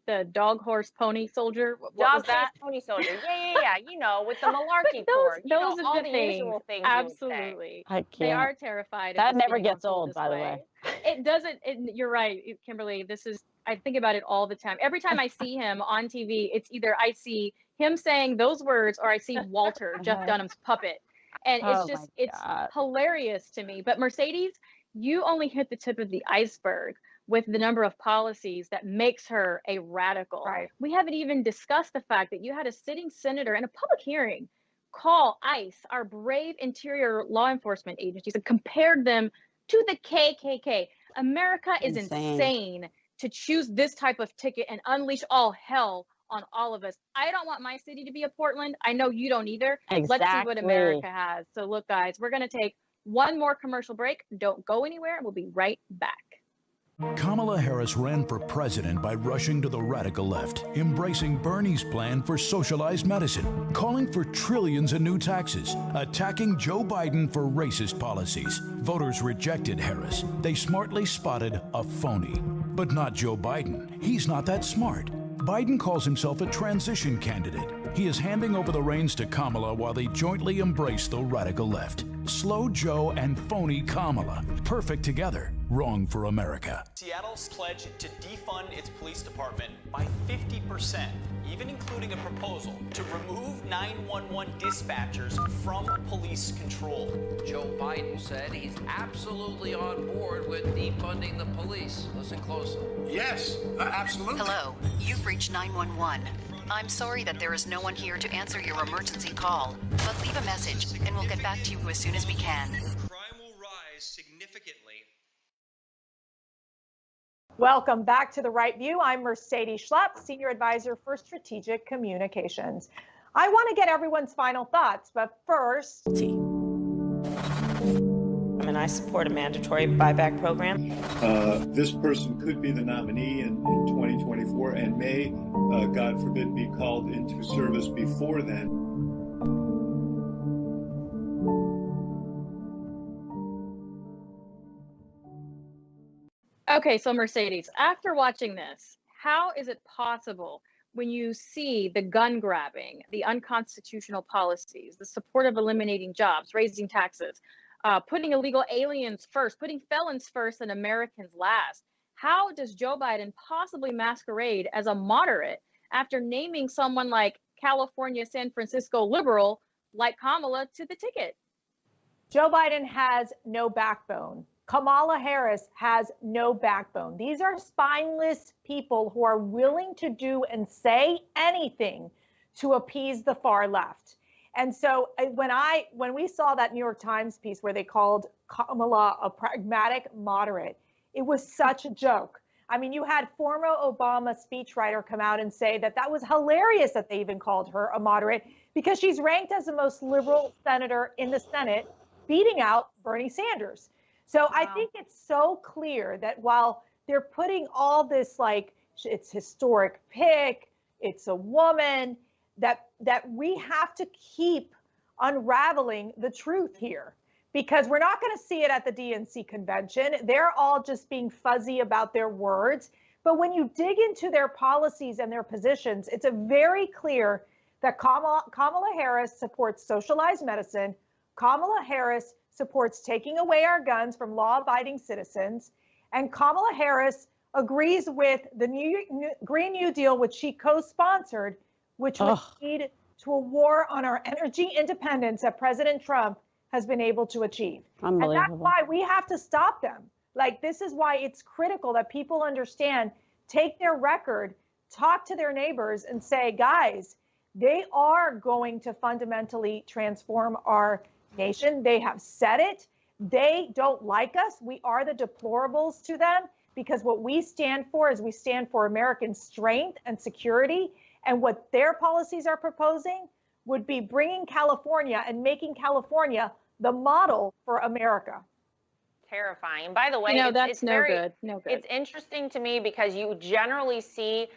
D: The dog, horse, pony soldier? What
F: Dog,
D: was that?
F: horse, pony soldier. Yeah. You know, with the malarkey port.
D: Those
F: all
D: are
F: the
D: the things.
F: usual things.
D: Absolutely.
G: I can't.
D: They are terrified.
G: That
D: of this
G: never
D: being on
G: gets
D: full
G: old, by the
D: display.
G: way.
D: It doesn't. You're right, Kimberly. I think about it all the time. Every time I see him on TV, it's either I see him saying those words or I see Walter, Jeff Dunham's puppet. And it's hilarious to me. But Mercedes, you only hit the tip of the iceberg with the number of policies that makes her a radical.
E: Right.
D: We haven't even discussed the fact that you had a sitting senator in a public hearing call ICE, our brave interior law enforcement agencies, and compared them to the KKK. America is insane to choose this type of ticket and unleash all hell on all of us. I don't want my city to be a Portland. I know you don't either.
G: Exactly.
D: Let's see what America has. So look, guys, we're going to take one more commercial break. Don't go anywhere. We'll be right back.
H: Kamala Harris ran for president by rushing to the radical left, embracing Bernie's plan for socialized medicine, calling for trillions in new taxes, attacking Joe Biden for racist policies. Voters rejected Harris. They smartly spotted a phony. But not Joe Biden. He's not that smart. Biden calls himself a transition candidate. He is handing over the reins to Kamala while they jointly embrace the radical left. Slow Joe and phony Kamala. Perfect together. Wrong for America.
I: Seattle's pledged to defund its police department by 50%, even including a proposal to remove 911 dispatchers from police control.
J: Joe Biden said he's absolutely on board with defunding the police. Listen closely.
K: Yes, absolutely.
L: Hello, you've reached 911. I'm sorry that there is no one here to answer your emergency call, but leave a message and we'll get back to you as soon as we can.
K: Crime will rise significantly.
E: Welcome back to The Right View. I'm Mercedes Schlepp, Senior Advisor for Strategic Communications. I want to get everyone's final thoughts, but first...
B: And I support a mandatory buyback program.
C: This person could be the nominee in 2024 and may, God forbid, be called into service before then.
D: Okay, so Mercedes, after watching this, how is it possible when you see the gun grabbing, the unconstitutional policies, the support of eliminating jobs, raising taxes, putting illegal aliens first, putting felons first and Americans last, how does Joe Biden possibly masquerade as a moderate after naming someone like California, San Francisco liberal like Kamala to the ticket?
E: Joe Biden has no backbone. Kamala Harris has no backbone. These are spineless people who are willing to do and say anything to appease the far left. And so when we saw that New York Times piece where they called Kamala a pragmatic moderate, it was such a joke. I mean, you had former Obama speechwriter come out and say that was hilarious that they even called her a moderate because she's ranked as the most liberal senator in the Senate, beating out Bernie Sanders. So I think it's so clear that while they're putting all this, like, it's historic pick, it's a woman, that we have to keep unraveling the truth here, because we're not going to see it at the DNC convention. They're all just being fuzzy about their words. But when you dig into their policies and their positions, it's a very clear that Kamala Harris supports socialized medicine. Kamala Harris supports taking away our guns from law-abiding citizens. And Kamala Harris agrees with the Green New Deal, which she co-sponsored, which would lead to a war on our energy independence that President Trump has been able to achieve. And that's why we have to stop them. Like, this is why it's critical that people understand, take their record, talk to their neighbors and say, guys, they are going to fundamentally transform our nation. They have said it. They don't like us. We are the deplorables to them, because what we stand for is we stand for American strength and security. And what their policies are proposing would be bringing California and making California the model for America.
F: Terrifying. And by the way,
D: that's no good.
F: It's interesting to me because you generally see,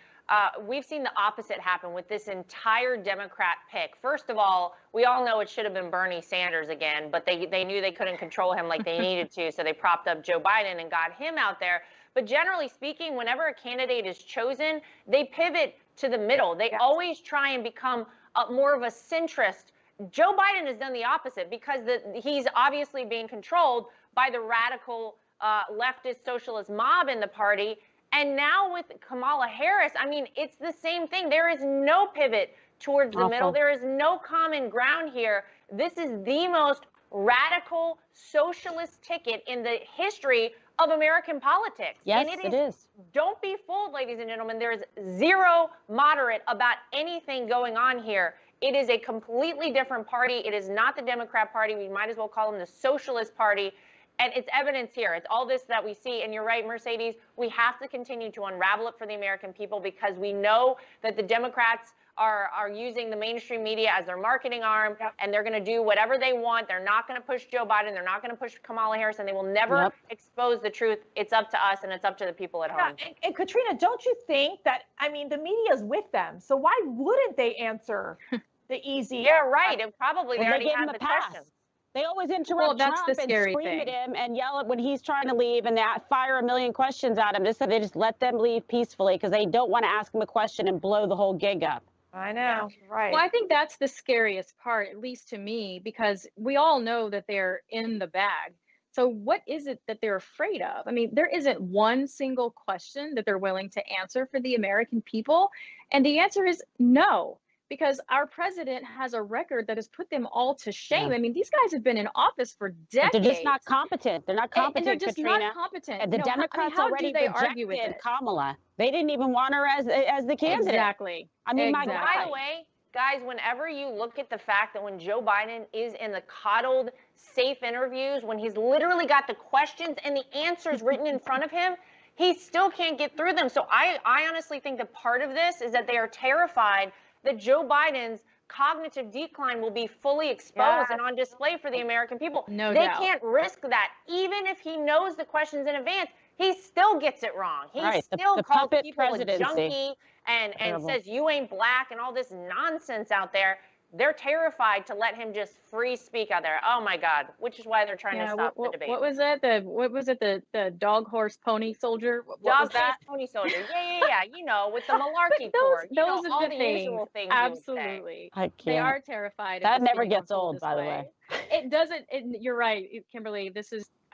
F: we've seen the opposite happen with this entire Democrat pick. First of all, we all know it should have been Bernie Sanders again, but they knew they couldn't control him like they needed to, so they propped up Joe Biden and got him out there. But generally speaking, whenever a candidate is chosen, they pivot to the middle. They always try and become more of a centrist. Joe Biden has done the opposite because he's obviously being controlled by the radical leftist socialist mob in the party. And now with Kamala Harris, I mean, it's the same thing. There is no pivot towards the middle. There is no common ground here. This is the most radical socialist ticket in the history of American politics.
G: Yes,
F: and
G: it is.
F: Don't be fooled, ladies and gentlemen. There is zero moderate about anything going on here. It is a completely different party. It is not the Democrat Party. We might as well call them the Socialist Party. And it's evidence here. It's all this that we see. And you're right, Mercedes, we have to continue to unravel it for the American people, because we know that the Democrats are using the mainstream media as their marketing arm, and they're going to do whatever they want. They're not going to push Joe Biden. They're not going to push Kamala Harris, and they will never expose the truth. It's up to us, and it's up to the people at home.
E: And Katrina, don't you think that, I mean, the media is with them, so why wouldn't they answer the easy?
F: Yeah, right. And probably they already have the
G: pass.
F: questions.
G: They always interrupt Trump and scream at him and yell at when he's trying to leave, and they fire a million questions at him. They just let them leave peacefully because they don't want to ask him a question and blow the whole gig up.
E: I know, right.
D: Well, I think that's the scariest part, at least to me, because we all know that they're in the bag. So what is it that they're afraid of? I mean, there isn't one single question that they're willing to answer for the American people. And the answer is no, because our president has a record that has put them all to shame. I mean, these guys have been in office for decades.
G: But they're just not competent. They're not competent,
D: and they're just
G: Katrina.
D: not competent.
G: And the Democrats already rejected Kamala. They didn't even want her as the candidate.
D: Exactly.
G: I mean,
F: By the way, guys, whenever you look at the fact that when Joe Biden is in the coddled, safe interviews, when he's literally got the questions and the answers written in front of him, he still can't get through them. So I honestly think that part of this is that they are terrified that Joe Biden's cognitive decline will be fully exposed and on display for the American people.
D: No
F: they
D: doubt.
F: can't risk that. Even if he knows the questions in advance, he still gets it wrong. He still calls people a junkie and says, you ain't black and all this nonsense out there. They're terrified to let him just free speak out there. Oh my God, which is why they're trying to stop the debate.
D: What was it? The dog, horse, pony soldier? What
F: dog,
D: was that?
F: horse, pony soldier. Yeah. You know, with the malarkey tour.
D: Those
F: all
D: are
F: the
D: things.
F: usual things.
D: Absolutely.
G: I can't.
D: They are terrified.
G: That never gets old, by the way.
D: It doesn't. You're right, Kimberly.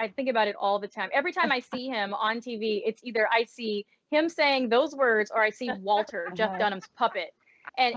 D: I think about it all the time. Every time I see him on TV, it's either I see him saying those words or I see Walter, Jeff Dunham's puppet. And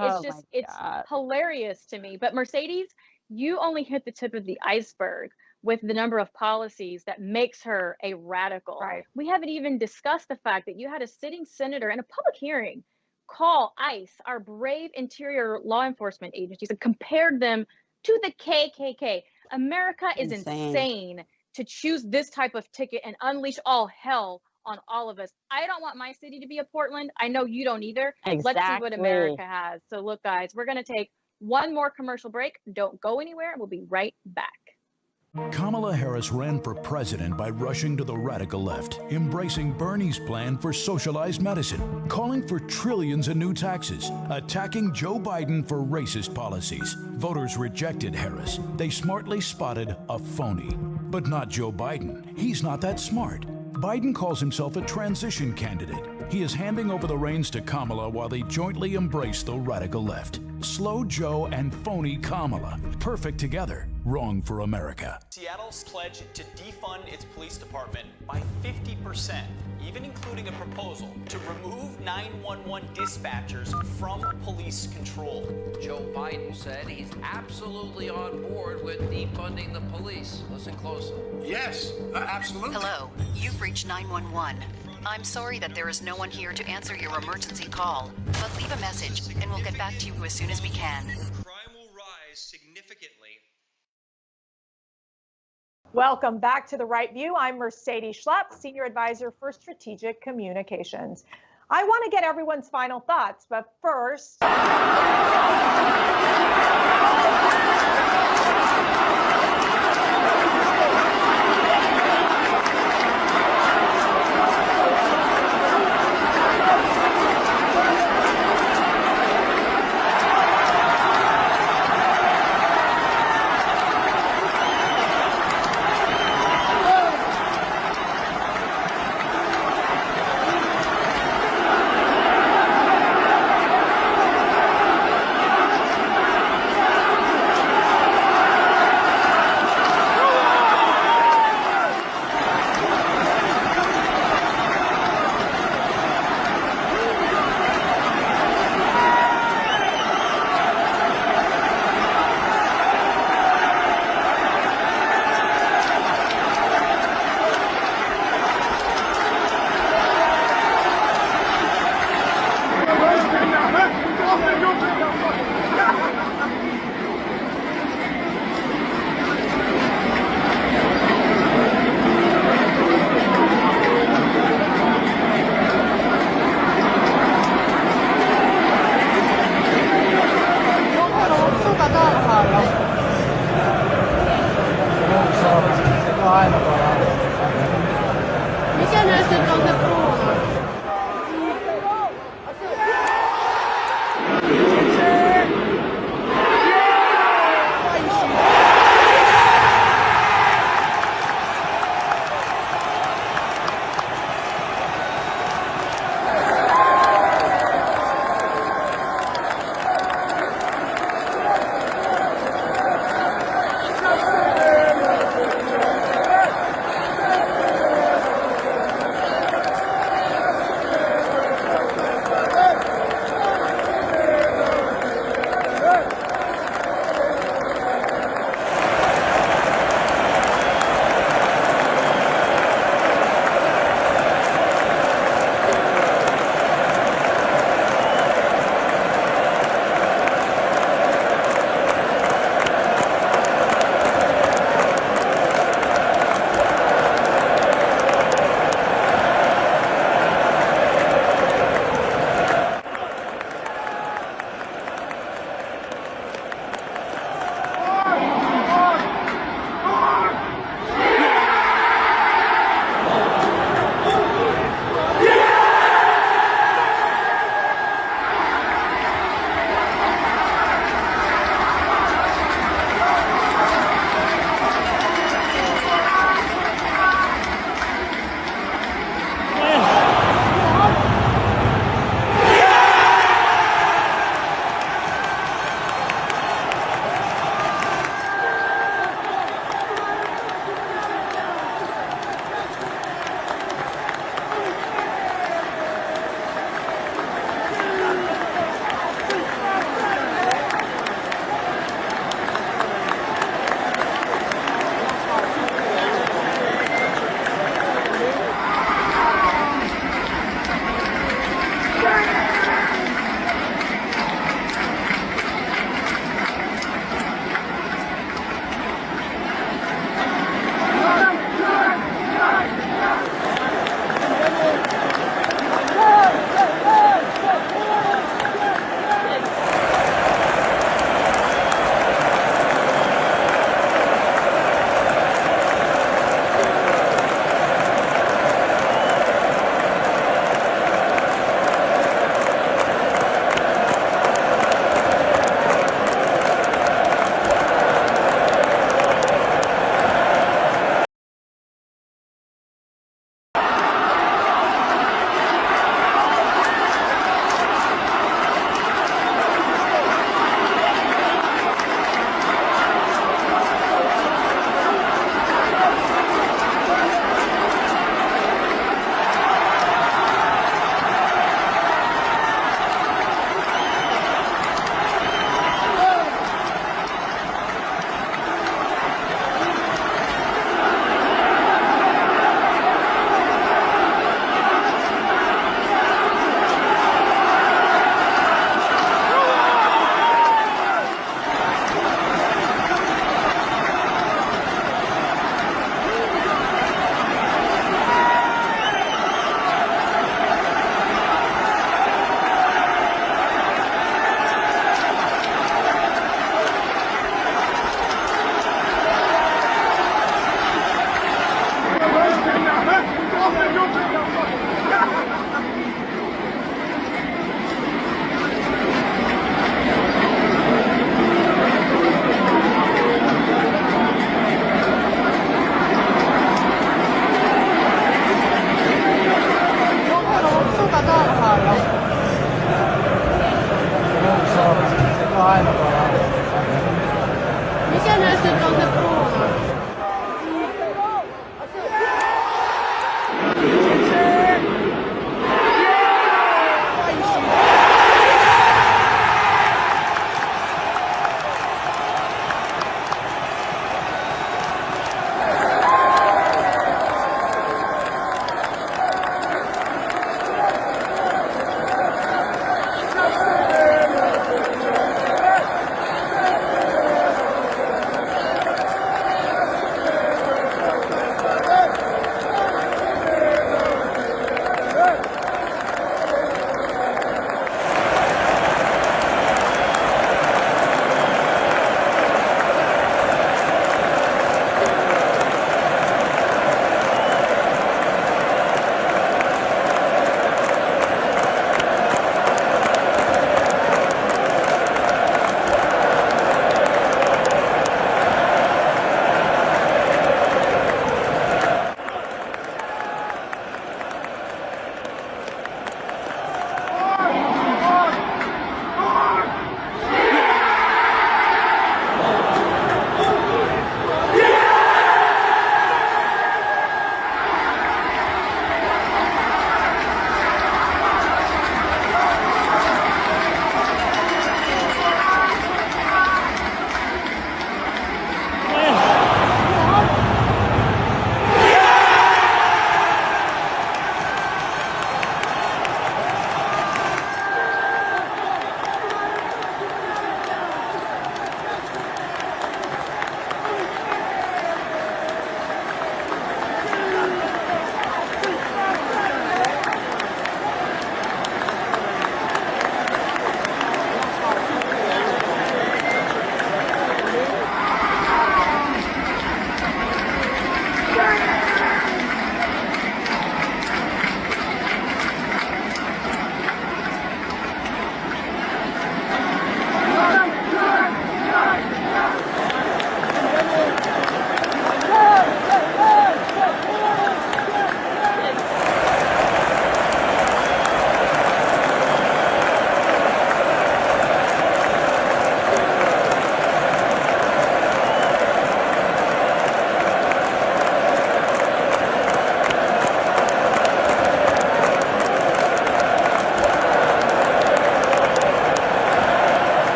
D: it's hilarious to me. But Mercedes, you only hit the tip of the iceberg with the number of policies that makes her a radical.
E: Right.
D: We haven't even discussed the fact that you had a sitting senator in a public hearing call ICE, our brave interior law enforcement agencies, and compared them to the KKK. America is insane to choose this type of ticket and unleash all hell on all of us. I don't want my city to be a Portland. I know you don't either.
G: Exactly.
D: Let's see what America has. So look, guys, we're going to take one more commercial break. Don't go anywhere. We'll be right back.
H: Kamala Harris ran for president by rushing to the radical left, embracing Bernie's plan for socialized medicine, calling for trillions in new taxes, attacking Joe Biden for racist policies. Voters rejected Harris. They smartly spotted a phony. But not Joe Biden. He's not that smart. Biden calls himself a transition candidate. He is handing over the reins to Kamala while they jointly embrace the radical left. Slow Joe and phony Kamala. Perfect together. Wrong for America.
I: Seattle's pledged to defund its police department by 50%, even including a proposal to remove 911 dispatchers from police control.
J: Joe Biden said he's absolutely on board with defunding the police. Listen closely.
K: Yes, absolutely.
L: Hello, you've reached 911. I'm sorry that there is no one here to answer your emergency call, but leave a message and we'll get back to you as soon as we can.
K: Crime will rise significantly.
E: Welcome back to The Right View. I'm Mercedes Schlapp, Senior Advisor for Strategic Communications. I want to get everyone's final thoughts, but first...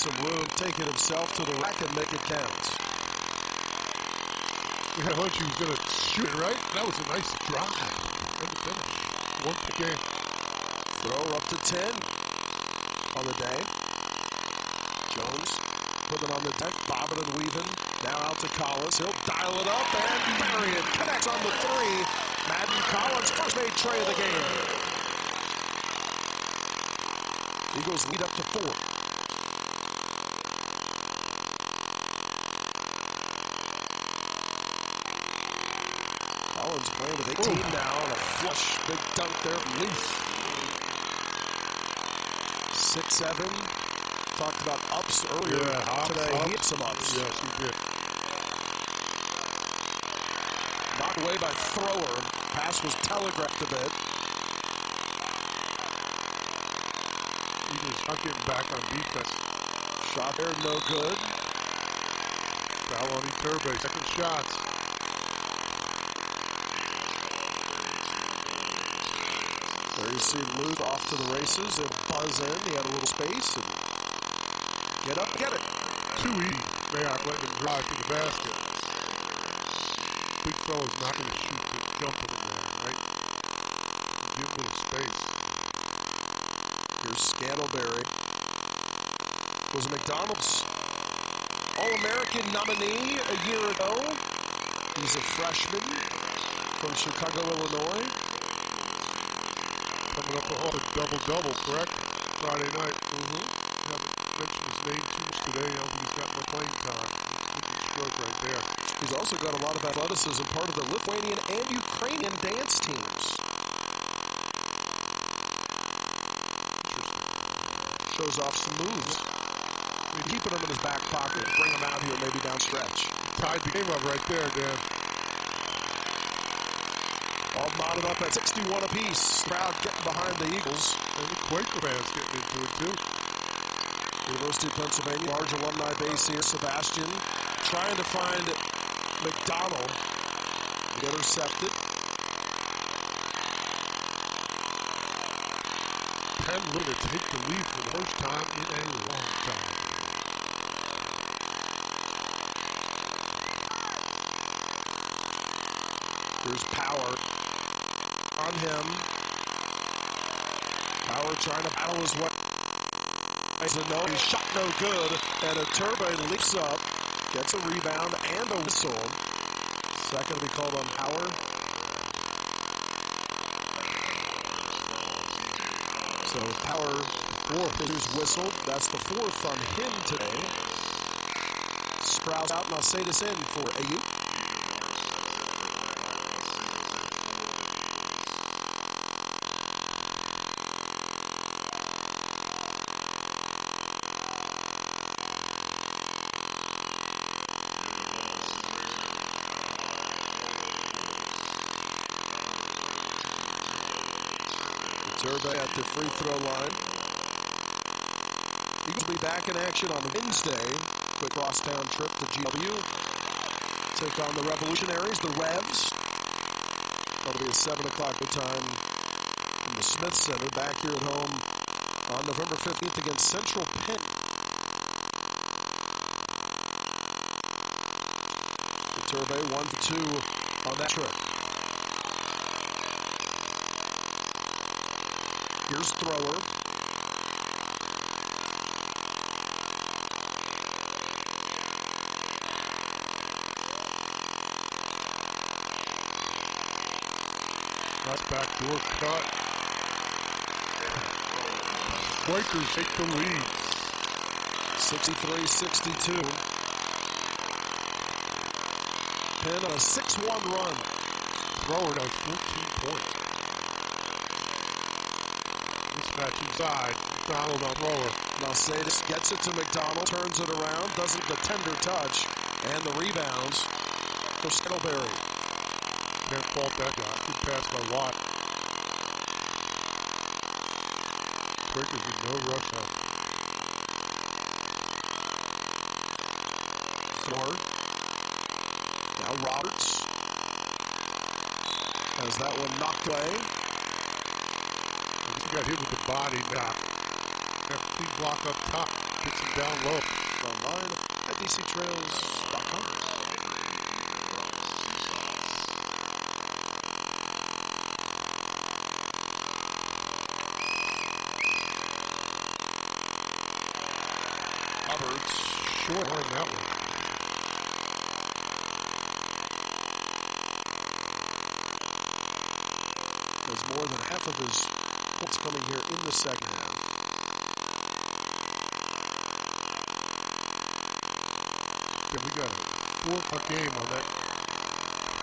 M: some room, take it himself to the rack and make it count.
N: We had a hunch he was going to shoot it, right? That was a nice drive. And the finish. One game.
M: Throw up to 10 on the day. Jones put it on the deck, bobbing and weaving. Now out to Collins. He'll dial it up and bury it. Connects on the 3. Madden Collins, first made tray of the game. Eagles lead up to 4. Collins playing with 18 now, and a flush big dunk there from Leaf. 6'7". Talked about ups earlier today. He hit some ups.
N: Yes, he did.
M: Knocked away by Thrower. Pass was telegraphed a bit.
N: Eagles not getting back on defense.
M: Shot there, no good.
N: Foul on Iturbe. Second shots.
M: There you see Luth off to the races. It buzz in. He had a little space. And get up, get it.
N: Too easy. Mayock letting him drive to the basket. Big fella's not going to shoot the jumper in there, right? Give him a little space.
M: Here's Scantleberry. Was a McDonald's All-American nominee a year ago. He's a freshman from Chicago, Illinois.
N: Coming up off a double-double, correct? Friday night. Haven't mentioned his name too much today. I don't think he's got much playing time. Good stroke right there.
M: He's also got a lot of athleticism, part of the Lithuanian and Ukrainian dance teams. Shows off some moves. Keeping them in his back pocket. Bring him out here, maybe down stretch.
N: Tied the game up right there, Dan.
M: All knotted up at 61 apiece. Crowd getting behind the Eagles.
N: And the Quaker fans getting into it, too.
M: University of Pennsylvania, large alumni base here. Sebastian trying to find McDonald. Intercepted.
N: Penn looking to take the lead for the first time in a long time.
M: Here's Power on him. Power trying to battle his way. His shot no good, and Iturbe leaps up, gets a rebound and a whistle. Second to be called on Power. So Power, fourth is whistled. That's the fourth on him today. Sprouts out, and I'll say this in for AU. Iturbe at the free throw line. Eagles will be back in action on Wednesday. Quick crosstown trip to GW. Take on the Revolutionaries, the Revs. That'll be a 7 o'clock time in the Smith Center. Back here at home on November 15th against Central Penn. Iturbe 1 for 2 on that trip. Here's Thrower.
N: Nice backdoor cut. Quakers take the lead.
M: 63-62. Penn on a 6-1 run.
N: Thrower does 14 points. Mismatch inside. McDonald on Thrower.
M: Malcedes gets it to McDonald, turns it around, doesn't the tender touch, and the rebounds for Scantleberry.
N: Can't fault that guy. Good pass by Watt. Quakers with no rush off.
M: Thor. Now Roberts has that one knocked away.
N: He got hit with the body knock. That clean block up top. Gets him down low.
M: Online at dctrails.com.
N: Roberts short on that one.
M: There's more than half of his points coming here in the second half.
N: Okay, we got a 4 o'clock game on that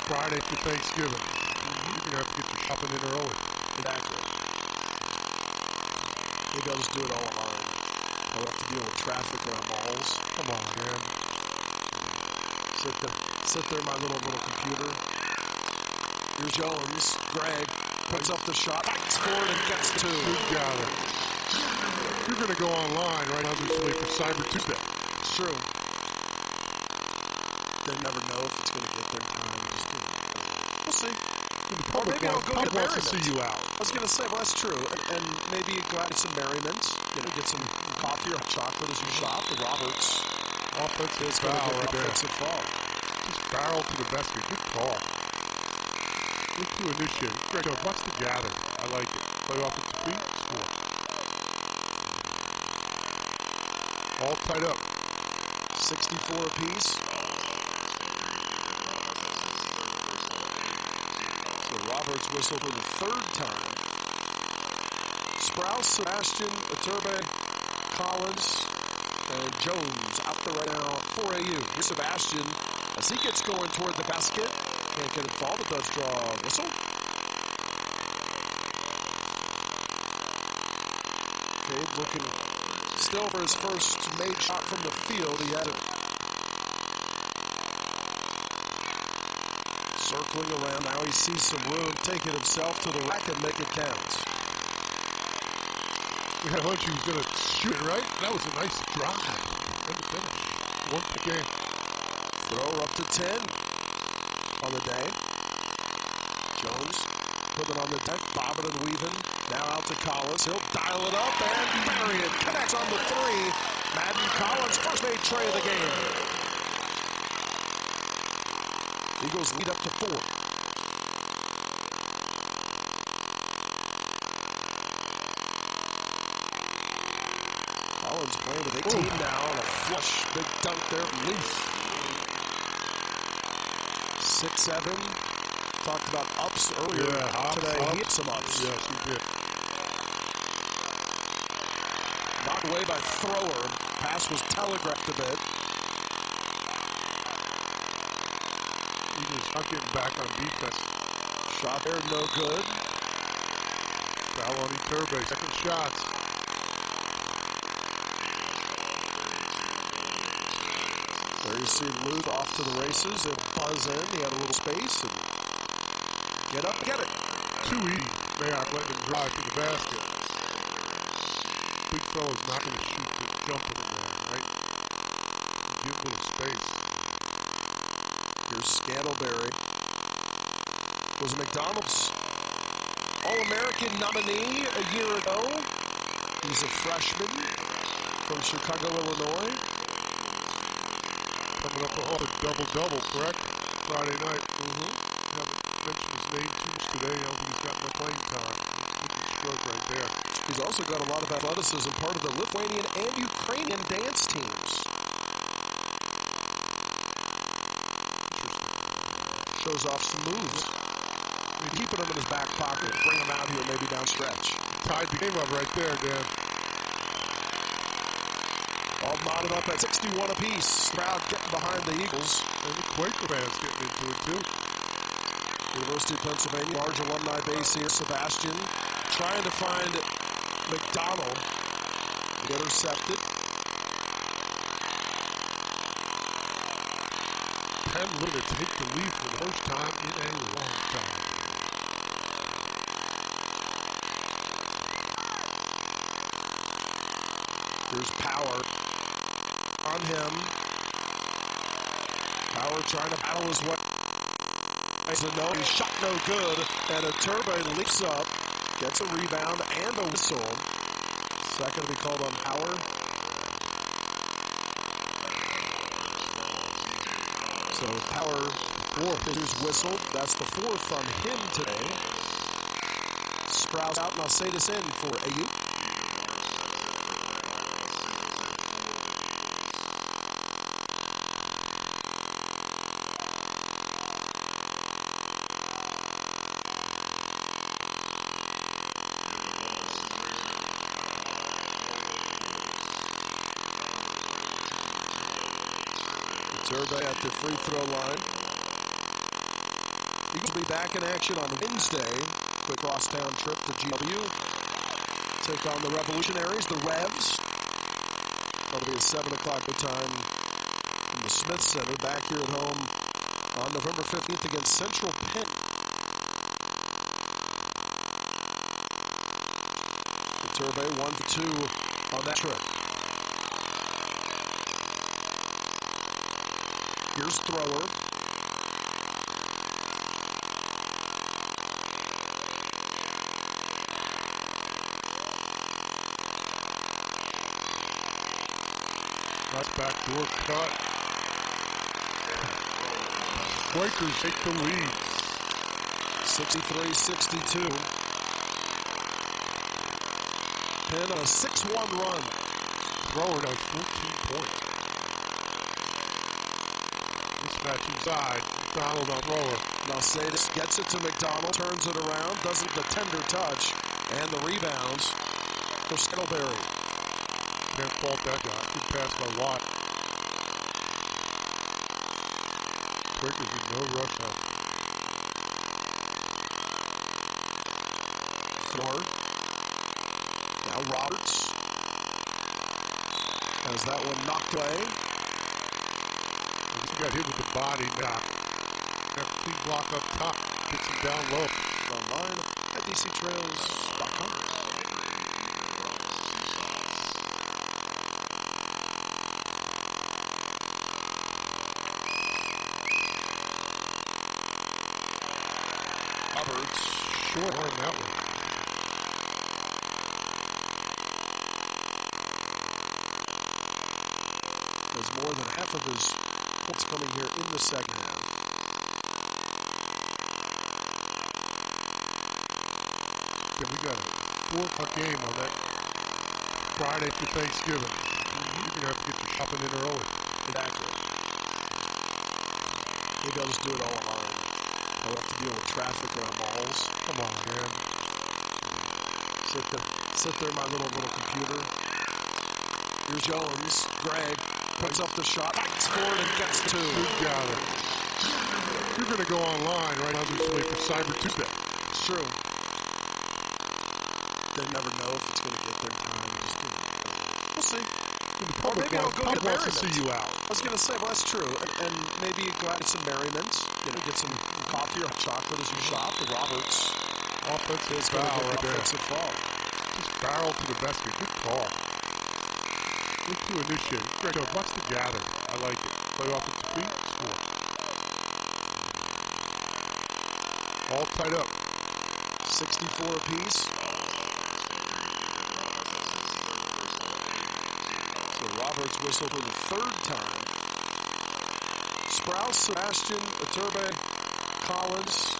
N: Friday after Thanksgiving. You're going to have to get your shopping in early.
M: Exactly. Maybe I'll just do it all online. I'll have to deal with traffic around malls.
N: Come on, man.
M: Sit there in my little computer. Here's Jones. Greg puts up the shot, fights for it, and gets two.
N: You got it. You're going to go online, right, obviously, for Cyber Tuesday.
M: It's true. They never know if it's going to get their time. We'll see.
N: The public wants to see you out.
M: I was going to say, well, that's true. And maybe go out to some merriment. Get some coffee or chocolate as you shop. The Roberts.
N: Offensive foul right there.
M: Offensive foul.
N: Just barrel to the basket. Good call. Look to initiate. Greg, watch the gather. I like it. Play offensive feet, score. All tied up.
M: 64 apiece. So Roberts whistle for the third time. Sprouse, Sebastian, Iturbe, Collins, and Jones out there right now for AU. Here's Sebastian as he gets going toward the basket. Can't get it fall, but does draw a whistle. Cade looking still for his first made shot from the field. He had it circling around. Now he sees some room, take it himself to the rack and make it count.
N: We had a hunch he was going to shoot it, right? That was a nice drive. And the finish. One game.
M: Throw up to 10 on the day. Jones put it on the deck, bobbing and weaving. Now out to Collins. He'll dial it up and bury it. Connects on the three. Madden Collins, first made tray of the game. Eagles lead up to 4. Collins playing with 18 now, and a flush big dunk there from Leaf. 6'7". Talked about ups earlier today. He hit some ups.
N: Yes, he did.
M: Knocked away by Thrower. Pass was telegraphed a bit.
N: Eagles not getting back on defense.
M: Shot there, no good.
N: Foul on Iturbe. Second shots.
M: There you see Luth off to the races. He'll buzz in. He had a little space. And get up, get it.
N: Too easy. Mayock letting him drive to the basket. Big fella's not going to shoot the jumper in there, right? Give a little space.
M: Here's Scantleberry. Was a McDonald's All-American nominee a year ago. He's a freshman from Chicago, Illinois.
N: Coming up off a double-double, correct? Friday night. Haven't mentioned his name too much today. I don't think he's got no playing time. Good stroke right there.
M: He's also got a lot of athleticism, part of the Lithuanian and Ukrainian dance teams. Shows off some moves. Keeping them in his back pocket. Bring them out here maybe down stretch.
N: Tied the game up right there, Dan.
M: All knotted up at 61 apiece. Crowd getting behind the Eagles.
N: And the Quaker fans getting into it too.
M: University of Pennsylvania, large alumni base here. Sebastian trying to find McDonald. Intercepted.
N: Penn looking to take the lead for the first time in a long time.
M: Here's Power on him. Power trying to battle his way. His shot no good, and Iturbe leaps up, gets a rebound and a whistle. Second to be called on Power. So power fourth is whistled. That's the fourth on him today. Sprouse out, and I'll say this in for AU. Turbo at the free throw line. Eagles will be back in action on Wednesday. Quick crosstown trip to GW. Take on the Revolutionaries, the Revs. That'll be a 7 o'clock time from the Smith Center. Back here at home on November 15th against Central Penn. Turbo 1 for 2 on that trip. Here's Thrower.
N: Nice backdoor cut. Quakers take the lead.
M: 63-62. Penn on a 6-1 run.
N: Thrower does 14 points. Mismatch inside. McDonald on Thrower.
M: Nalcedis gets it to McDonald, turns it around, doesn't the tender touch, and the rebounds for Skittleberry.
N: Can't fault that guy. Good pass by Watt. Quakers with no rush on.
M: Ford. Now Roberts has that one knocked away.
N: He got hit with the body knock. That clean block up top. Gets him down low.
M: Online at DCTrails.com.
N: Roberts short on that one.
M: Has more than half of his points coming here in the second half.
N: Yeah, we got a 4 o'clock game on that Friday after Thanksgiving. You're going to have to get your shopping in early.
M: Exactly. Maybe I'll just do it all online. I'll have to deal with traffic in our malls.
N: Come on, man.
M: Sit there in my little computer. Here's Jones. Greg puts up the shot, fights for it, and gets 2.
N: You got it. You're going to go online, right, obviously, for Cyber Tuesday.
M: It's true. They never know if it's going to get their time. We'll see.
N: The public wants to see you out.
M: I was going to say, well, that's true. And maybe go out to some merriment. Get some coffee or hot chocolate as you shop. The Roberts.
N: Offensive foul right there.
M: Offensive foul.
N: Just barrel to the basket. Good call. Look to initiate. Greg, watch the gather. I like it. Play offensive feet, score. All tied up.
M: 64 apiece. So Roberts whistle for the 3rd time. Sprouse, Sebastian, Iturbe, Collins,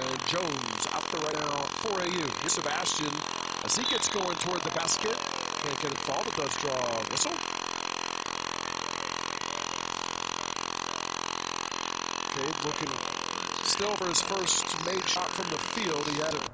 M: and Jones out there right now for AU. Here's Sebastian as he gets going toward the basket. Can't get it fall, but does draw a whistle. Cade looking still for his first made shot from the field. He had it